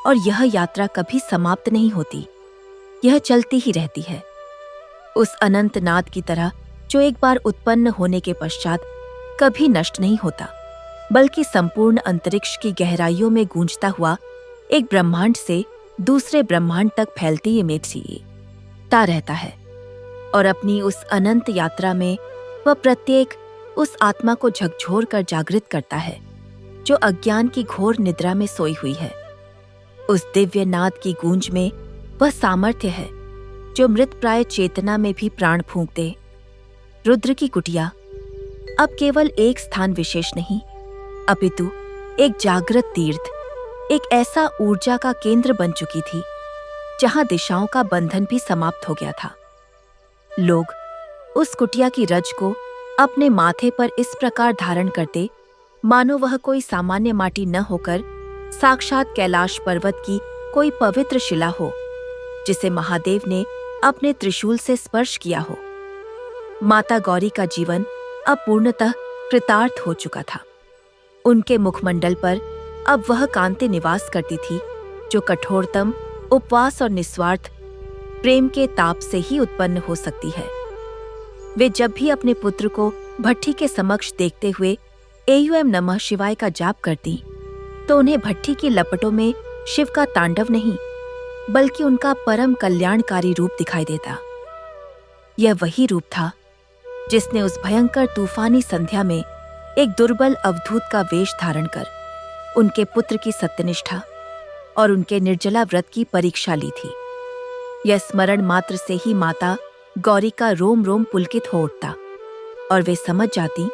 और यह यात्रा कभी समाप्त नहीं होती, यह चलती ही रहती है, उस अनंत नाद की तरह जो एक बार उत्पन्न होने के पश्चात कभी नष्ट नहीं होता। बल्कि संपूर्ण अंतरिक्ष की गहराइयों में गूंजता हुआ एक ब्रह्मांड से दूसरे ब्रह्मांड तक फैलती इमेजता रहता है। और अपनी उस अनंत यात्रा में वह प्रत्येक उस आत्मा को झकझोर कर जागृत करता है जो अज्ञान की घोर निद्रा में सोई हुई है। उस दिव्य नाद की गूंज में वह सामर्थ्य है जो मृतप्राय चेतना में भी प्राण फूंक दे। रुद्र की कुटिया अब केवल एक स्थान विशेष नहीं, अपितु एक जागृत तीर्थ, एक ऐसा ऊर्जा का केंद्र बन चुकी थी जहां दिशाओं का बंधन भी समाप्त हो गया था। लोग उस कुटिया की रज को अपने माथे पर इस प्रकार धारण करते मानो वह कोई सामान्य माटी न होकर साक्षात कैलाश पर्वत की कोई पवित्र शिला हो जिसे महादेव ने अपने त्रिशूल से स्पर्श किया हो। माता गौरी का जीवन अब पूर्णतः कृतार्थ हो चुका था। उनके मुखमंडल पर अब वह कांति निवास करती थी जो कठोरतम उपवास और निस्वार्थ प्रेम के ताप से ही उत्पन्न हो सकती है। वे जब भी अपने पुत्र को भट्ठी के समक्ष देखते हुए एयूएम नमः शिवाय का जाप करती तो उन्हें भट्ठी की लपटों में शिव का तांडव नहीं बल्कि उनका परम कल्याणकारी रूप दिखाई देता। यह वही रूप था जिसने उस भयंकर तूफानी संध्या में एक दुर्बल अवधूत का वेश धारण कर उनके पुत्र की सत्यनिष्ठा और उनके निर्जला व्रत की परीक्षा ली थी। यह स्मरण मात्र से ही माता गौरी का रोम रोम पुलकित हो उठता और वे समझ जाती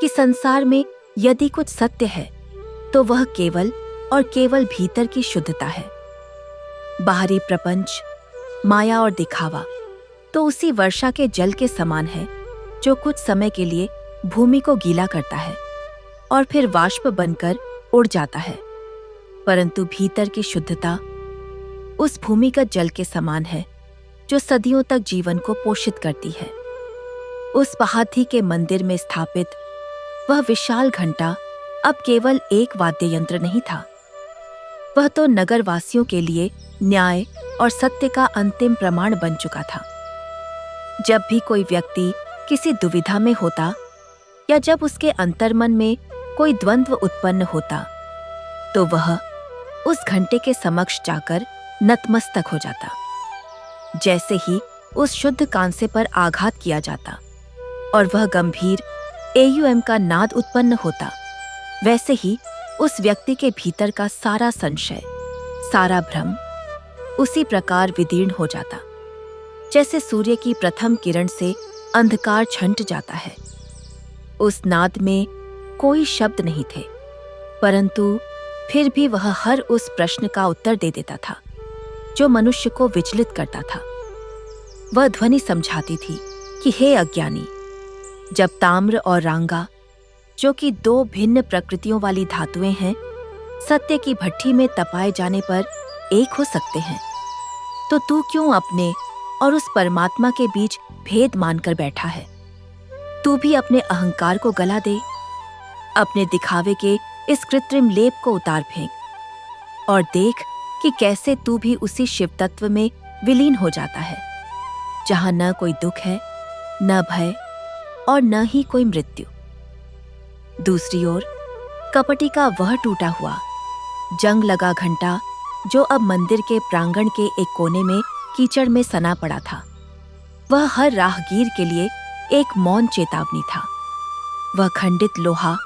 कि संसार में यदि कुछ सत्य है तो वह केवल और केवल भीतर की शुद्धता है। बाहरी प्रपंच, माया और दिखावा तो उसी वर्षा के जल के समान है जो कुछ समय के लिए भूमि को गीला करता है और फिर वाष्प बनकर उड़ जाता है, परंतु भीतर की शुद्धता उस भूमिगत जल के समान है जो सदियों तक जीवन को पोषित करती है। उस पहाड़ी के मंदिर में स्थापित वह विशाल घंटा अब केवल एक वाद्य यंत्र नहीं था, वह तो नगरवासियों के लिए न्याय और सत्य का अंतिम प्रमाण बन चुका था। जब भी कोई व्यक्ति किसी दुविधा में होता या जब उसके अंतर्मन में कोई द्वंद्व उत्पन्न होता तो वह उस घंटे के समक्ष जाकर नतमस्तक हो जाता। जैसे ही उस शुद्ध कांसे पर आघात किया जाता और वह गंभीर एयूएम का नाद उत्पन्न होता, वैसे ही उस व्यक्ति के भीतर का सारा संशय, सारा भ्रम उसी प्रकार विदीर्ण हो जाता जैसे सूर्य की प्रथम किरण से अंधकार छंट जाता है। उस नाद में कोई शब्द नहीं थे, परंतु फिर भी वह हर उस प्रश्न का उत्तर दे देता था जो मनुष्य को विचलित करता था। वह ध्वनि समझाती थी कि हे अज्ञानी, जब ताम्र और रांगा, जो कि दो भिन्न प्रकृतियों वाली धातुएं हैं, सत्य की भट्ठी में तपाए जाने पर एक हो सकते हैं, तो तू क्यों अपने और उस परमात्मा के बीच भेद मानकर बैठा है? तू भी अपने अहंकार को गला दे, अपने दिखावे के इस कृत्रिम लेप को उतार फेंक और देख कि कैसे तू भी उसी शिव तत्व में विलीन हो जाता है जहां न कोई दुख है, न भय और न ही कोई मृत्यु। दूसरी ओर कपटी का वह टूटा हुआ जंग लगा घंटा जो अब मंदिर के प्रांगण के एक कोने में कीचड़ में सना पड़ा था, वह हर राहगीर के लिए एक मौन चेतावनी था। वह खंडित लोहा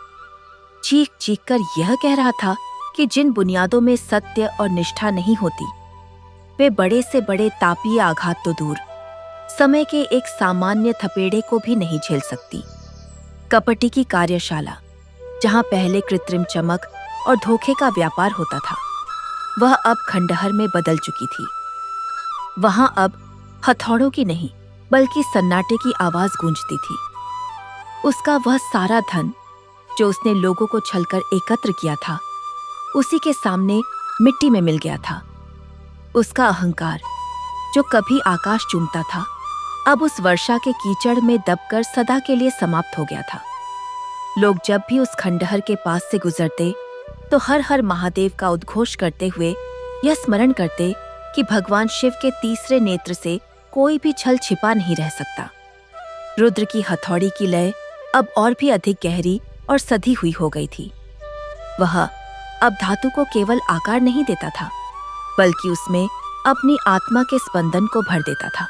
चीख चीख कर यह कह रहा था कि जिन बुनियादों में सत्य और निष्ठा नहीं होती, वे बड़े से बड़े तापीय आघात तो दूर, समय के एक सामान्य थपेड़े को भी नहीं झेल सकती। कपटी की कार्यशाला, जहां पहले कृत्रिम चमक और धोखे का व्यापार होता था, वह अब खंडहर में बदल चुकी थी। वहां अब हथौड़ों की नहीं बल्कि सन्नाटे की आवाज गूंजती थी। उसका वह सारा धन जो उसने लोगों को छलकर एकत्र किया था, उसी के सामने मिट्टी में मिल गया था। उसका अहंकार जो कभी आकाश चूमता था, अब उस वर्षा के कीचड़ में दबकर सदा के लिए समाप्त हो गया था। लोग जब भी उस खंडहर के पास से गुजरते तो हर हर महादेव का उद्घोष करते हुए यह स्मरण करते कि भगवान शिव के तीसरे नेत्र से कोई भी छल छिपा नहीं रह सकता। रुद्र की हथौड़ी की लय अब और भी अधिक गहरी और सधी हुई हो गई थी। वह अब धातु को केवल आकार नहीं देता था, बल्कि उसमें अपनी आत्मा के स्पंदन को भर देता था।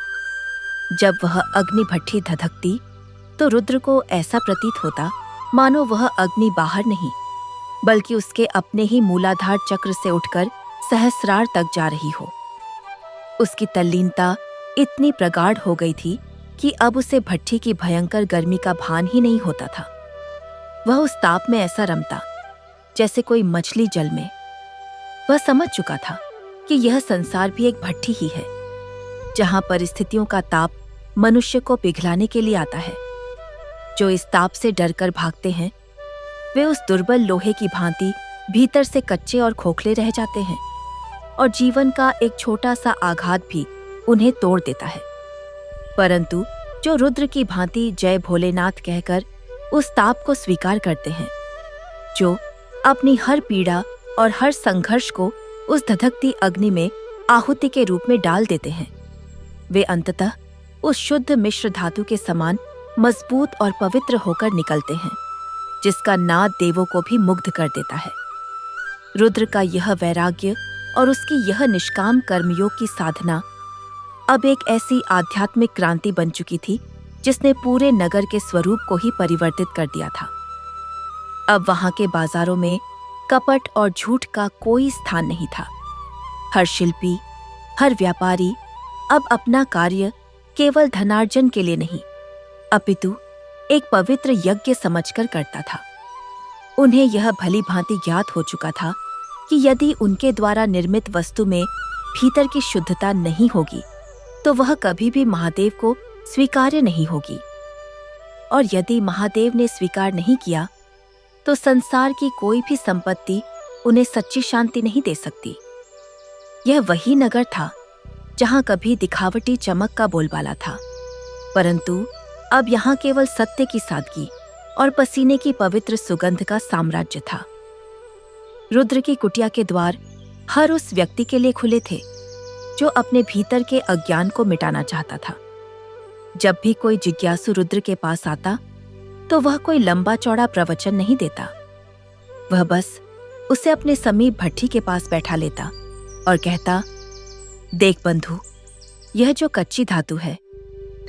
जब वह अग्नि भट्ठी धधकती तो रुद्र को ऐसा प्रतीत होता मानो वह अग्नि बाहर नहीं, बल्कि उसके अपने ही मूलाधार चक्र से उठकर सहस्रार तक जा रही हो। उसकी तल्लीनता इतनी प्रगाढ़ हो गई थी कि अब उसे भट्ठी की भयंकर गर्मी का भान ही नहीं होता था। वह उस ताप में ऐसा रमता जैसे कोई मछली जल में। वह समझ चुका था कि यह संसार भी एक भट्ठी ही है, जहां परिस्थितियों का ताप मनुष्य को पिघलाने के लिए आता है। जो इस ताप से डरकर भागते हैं, वे उस दुर्बल लोहे की भांति भीतर से कच्चे और खोखले रह जाते हैं, और जीवन का एक छोटा सा आघात भी उन्हें तोड़ देता है। परंतु जो रुद्र की भांति जय भोलेनाथ कहकर उस ताप को स्वीकार करते हैं, जो अपनी हर पीड़ा और हर संघर्ष को उस धधकती अग्नि में आहुति के रूप में डाल देते हैं, वे अंततः उस शुद्ध मिश्र धातु के समान मजबूत और पवित्र होकर निकलते हैं, जिसका नाद देवों को भी मुग्ध कर देता है। रुद्र का यह वैराग्य और उसकी यह निष्काम कर्मयोग की साधना अब एक ऐसी आध्यात्मिक क्रांति बन चुकी थी जिसने पूरे नगर के स्वरूप को ही परिवर्तित कर दिया था। अब वहां के बाजारों में कपट और झूठ का कोई स्थान नहीं था। हर शिल्पी, हर व्यापारी अब अपना कार्य केवल धनार्जन के लिए नहीं, अपितु एक पवित्र यज्ञ समझकर करता था। उन्हें यह भली भांति ज्ञात हो चुका था कि यदि उनके द्वारा निर्मित वस्तु में भीतर की शुद्धता नहीं होगी तो वह कभी भी महादेव को स्वीकार्य नहीं होगी, और यदि महादेव ने स्वीकार नहीं किया तो संसार की कोई भी संपत्ति उन्हें सच्ची शांति नहीं दे सकती। यह वही नगर था जहां कभी दिखावटी चमक का बोलबाला था, परंतु अब यहाँ केवल सत्य की सादगी और पसीने की पवित्र सुगंध का साम्राज्य था। रुद्र की कुटिया के द्वार हर उस व्यक्ति के लिए खुले थे जो अपने भीतर के अज्ञान को मिटाना चाहता था। जब भी कोई जिज्ञासु रुद्र के पास आता तो वह कोई लंबा चौड़ा प्रवचन नहीं देता। वह बस उसे अपने समीप भट्ठी के पास बैठा लेता और कहता, देख बंधु, यह जो कच्ची धातु है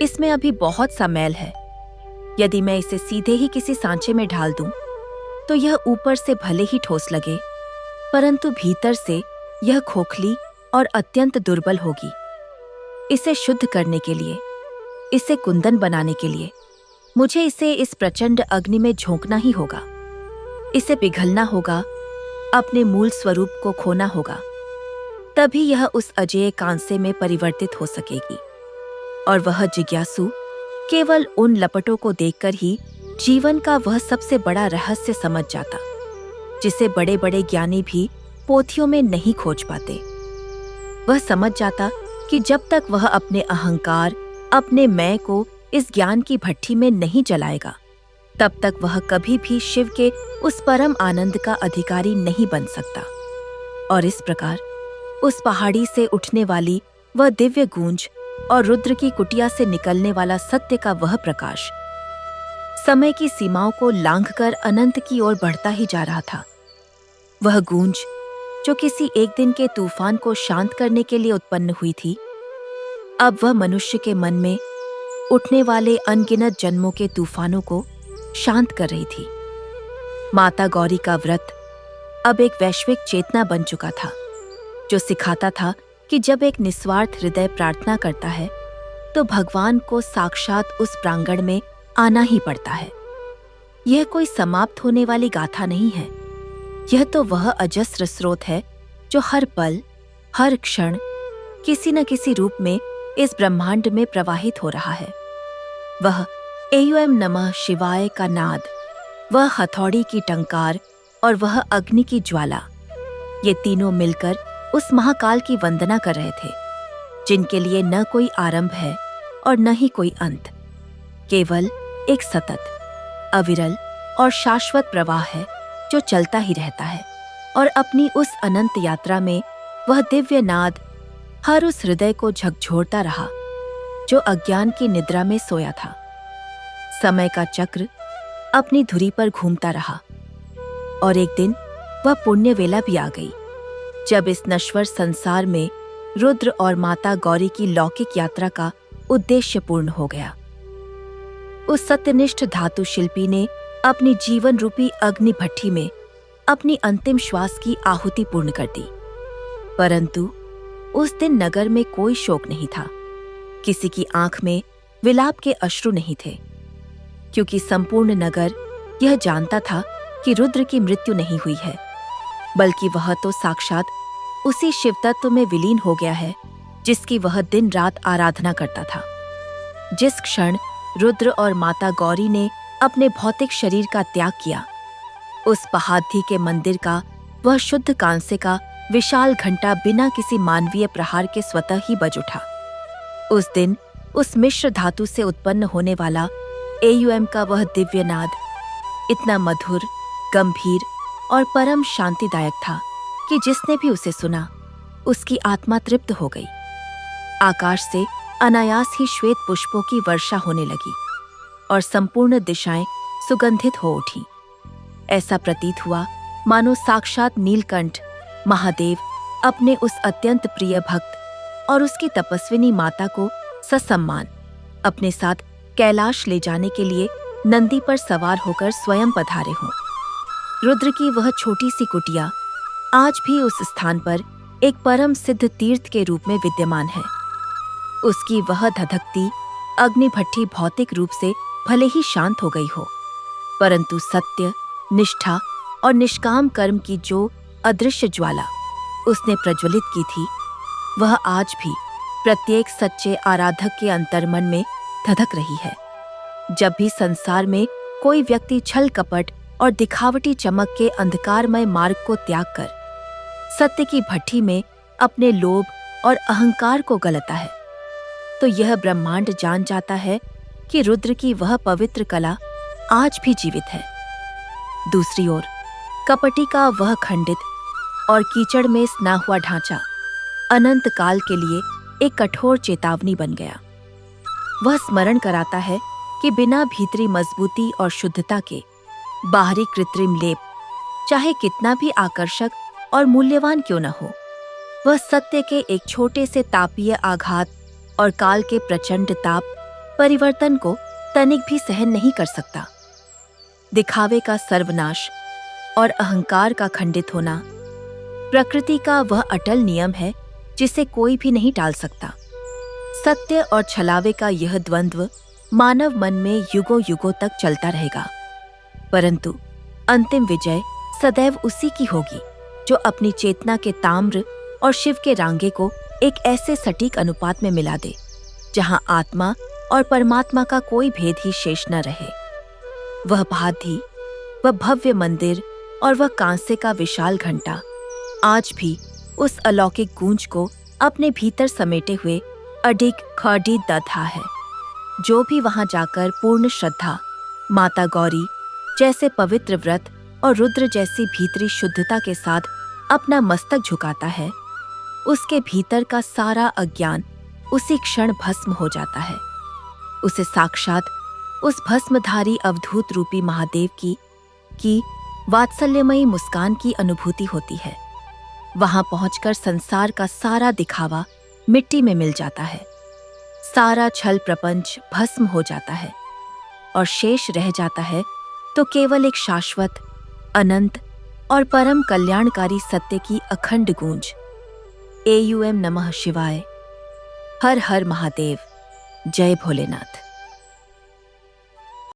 इसमें अभी बहुत सा मैल है। यदि मैं इसे सीधे ही किसी सांचे में ढाल दूं तो यह ऊपर से भले ही ठोस लगे, परंतु भीतर से यह खोखली और अत्यंत दुर्बल होगी। इसे शुद्ध करने के लिए, इसे कुंदन बनाने के लिए मुझे इसे इस प्रचंड अग्नि में झोंकना ही होगा। इसे पिघलना होगा, अपने मूल स्वरूप को खोना होगा, तभी यह उस अजेय कांसे में परिवर्तित हो सकेगी। और वह जिज्ञासु केवल उन लपटों को देखकर ही जीवन का वह सबसे बड़ा रहस्य समझ जाता, जिसे बड़े बड़े ज्ञानी भी पोथियों में नहीं खोज पाते। वह समझ जाता कि जब तक वह अपने अहंकार, अपने मैं को इस ज्ञान की भट्ठी में नहीं जलाएगा, तब तक वह कभी भी शिव के उस परम आनंद का अधिकारी नहीं बन सकता। और इस प्रकार उस पहाड़ी से उठने वाली वह दिव्य गूंज और रुद्र की कुटिया से निकलने वाला सत्य का वह प्रकाश समय की सीमाओं को लांघकर अनंत की ओर बढ़ता ही जा रहा था। वह गूंज जो किसी एक दिन के तूफान को शांत करने के लिए उत्पन्न हुई थी, अब वह मनुष्य के मन में उठने वाले अनगिनत जन्मों के तूफानों को शांत कर रही थी। माता गौरी का व्रत अब एक वैश्विक चेतना बन चुका था, जो सिखाता था कि जब एक निस्वार्थ हृदय प्रार्थना करता है तो भगवान को साक्षात उस प्रांगण में आना ही पड़ता है। यह कोई समाप्त होने वाली गाथा नहीं है, यह तो वह अजस्र स्रोत है जो हर पल, हर क्षण किसी न किसी रूप में इस ब्रह्मांड में प्रवाहित हो रहा है। वह एयूएम नमः शिवाय का नाद, वह हथौड़ी की टंकार और वह अग्नि की ज्वाला, ये तीनों मिलकर उस महाकाल की वंदना कर रहे थे, जिनके लिए न कोई आरंभ है और न ही कोई अंत, केवल एक सतत, अविरल और शाश्वत प्रवाह है जो चलता ही रहता है। और अपनी उस अनंत यात्रा में वह दिव्य नाद हर उस हृदय को झकझोरता रहा जो अज्ञान की निद्रा में सोया था। समय का चक्र अपनी धुरी पर घूमता रहा और एक दिन वह पुण्य वेला भी आ गई, जब इस नश्वर संसार में रुद्र और माता गौरी की लौकिक यात्रा का उद्देश्य पूर्ण हो गया। उस सत्यनिष्ठ धातु शिल्पी ने अपनी जीवन रूपी अग्नि भट्ठी में अपनी अंतिम श्वास की आहुति पूर्ण कर दी। परंतु उस दिन नगर में कोई शोक नहीं था, किसी की आंख में विलाप के अश्रु नहीं थे, क्योंकि संपूर्ण नगर यह जानता था कि रुद्र की मृत्यु नहीं हुई है, बल्कि वह तो साक्षात उसी शिव तत्व में विलीन हो गया है जिसकी वह दिन रात आराधना करता था। जिस क्षण रुद्र और माता गौरी ने अपने भौतिक शरीर का त्याग किया, उस पहाड़ी के मंदिर का वह शुद्ध कांसे का विशाल घंटा बिना किसी मानवीय प्रहार के स्वतः ही बज उठा। उस दिन उस मिश्र धातु से उत्पन्न होने वाला एयुएम का वह दिव्य नाद इतना मधुर, गंभीर और परम शांतिदायक था कि जिसने भी उसे सुना उसकी आत्मा तृप्त हो गई। आकाश से अनायास ही श्वेत पुष्पों की वर्षा होने लगी और संपूर्ण दिशाएं सुगंधित हो उठीं। ऐसा प्रतीत हुआ मानो साक्षात नीलकंठ महादेव अपने उस अत्यंत प्रिय भक्त और उसकी तपस्विनी माता को ससम्मान अपने साथ कैलाश ले जाने के लिए नंदी पर सवार होकर स्वयं पधारे हों। रुद्र की वह छोटी सी कुटिया आज भी उस स्थान पर एक परम सिद्ध तीर्थ के रूप में विद्यमान है। उसकी वह धधकती अग्निभट्ठी भौतिक रूप से भले ही शांत हो गई हो, परंतु सत्य, निष्ठा और निष्काम कर्म की जो अदृश्य ज्वाला उसने प्रज्वलित की थी, वह आज भी प्रत्येक सच्चे आराधक के अंतर्मन में धधक रही है। जब भी संसार में कोई व्यक्ति छल कपट और दिखावटी चमक के अंधकारमय मार्ग को त्याग कर सत्य की भट्ठी में अपने लोभ और अहंकार को गलता है, तो यह ब्रह्मांड जान जाता है कि रुद्र की वह पवित्र कला आज भी जीवित है। दूसरी ओर कपटी का वह खंडित और कीचड़ में सना हुआ ढांचा अनंत काल के लिए एक कठोर चेतावनी बन गया। वह स्मरण कराता है कि बिना भीतरी मजबूती और शुद्धता के बाहरी कृत्रिम लेप चाहे कितना भी आकर्षक और मूल्यवान क्यों न हो, वह सत्य के एक छोटे से तापीय आघात और काल के प्रचंड ताप परिवर्तन को तनिक भी सहन नहीं कर सकता। दिखावे का सर्वनाश और अहंकार का खंडित होना प्रकृति का वह अटल नियम है जिसे कोई भी नहीं टाल सकता। सत्य और छलावे का यह द्वंद्व मानव मन में युगों युगों तक चलता रहेगा, परंतु अंतिम विजय सदैव उसी की होगी जो अपनी चेतना के ताम्र और शिव के रांगे को एक ऐसे सटीक अनुपात में मिला दे जहां आत्मा और परमात्मा का कोई भेद ही शेष न रहे। वह भादी, वह भव्य मंदिर और वह कांसे का विशाल घंटा आज भी उस अलौकिक गूंज को अपने भीतर समेटे हुए अडिग खड़ी दधा है। जो भी वहां जाकर पूर्ण श्रद्धा, माता गौरी जैसे पवित्र व्रत और रुद्र जैसी भीतरी शुद्धता के साथ अपना मस्तक झुकाता है, उसके भीतर का सारा अज्ञान उसी क्षण भस्म हो जाता है। उसे साक्षात उस भस्मधारी अवधूत रूपी महादेव की वात्सल्यमयी मुस्कान की अनुभूति होती है। वहां पहुंचकर संसार का सारा दिखावा मिट्टी में मिल जाता है, सारा छल प्रपंच भस्म हो जाता है और शेष रह जाता है तो केवल एक शाश्वत, अनंत और परम कल्याणकारी सत्य की अखंड गूंज। एयुएम नमः शिवाय। हर हर महादेव। जय भोलेनाथ।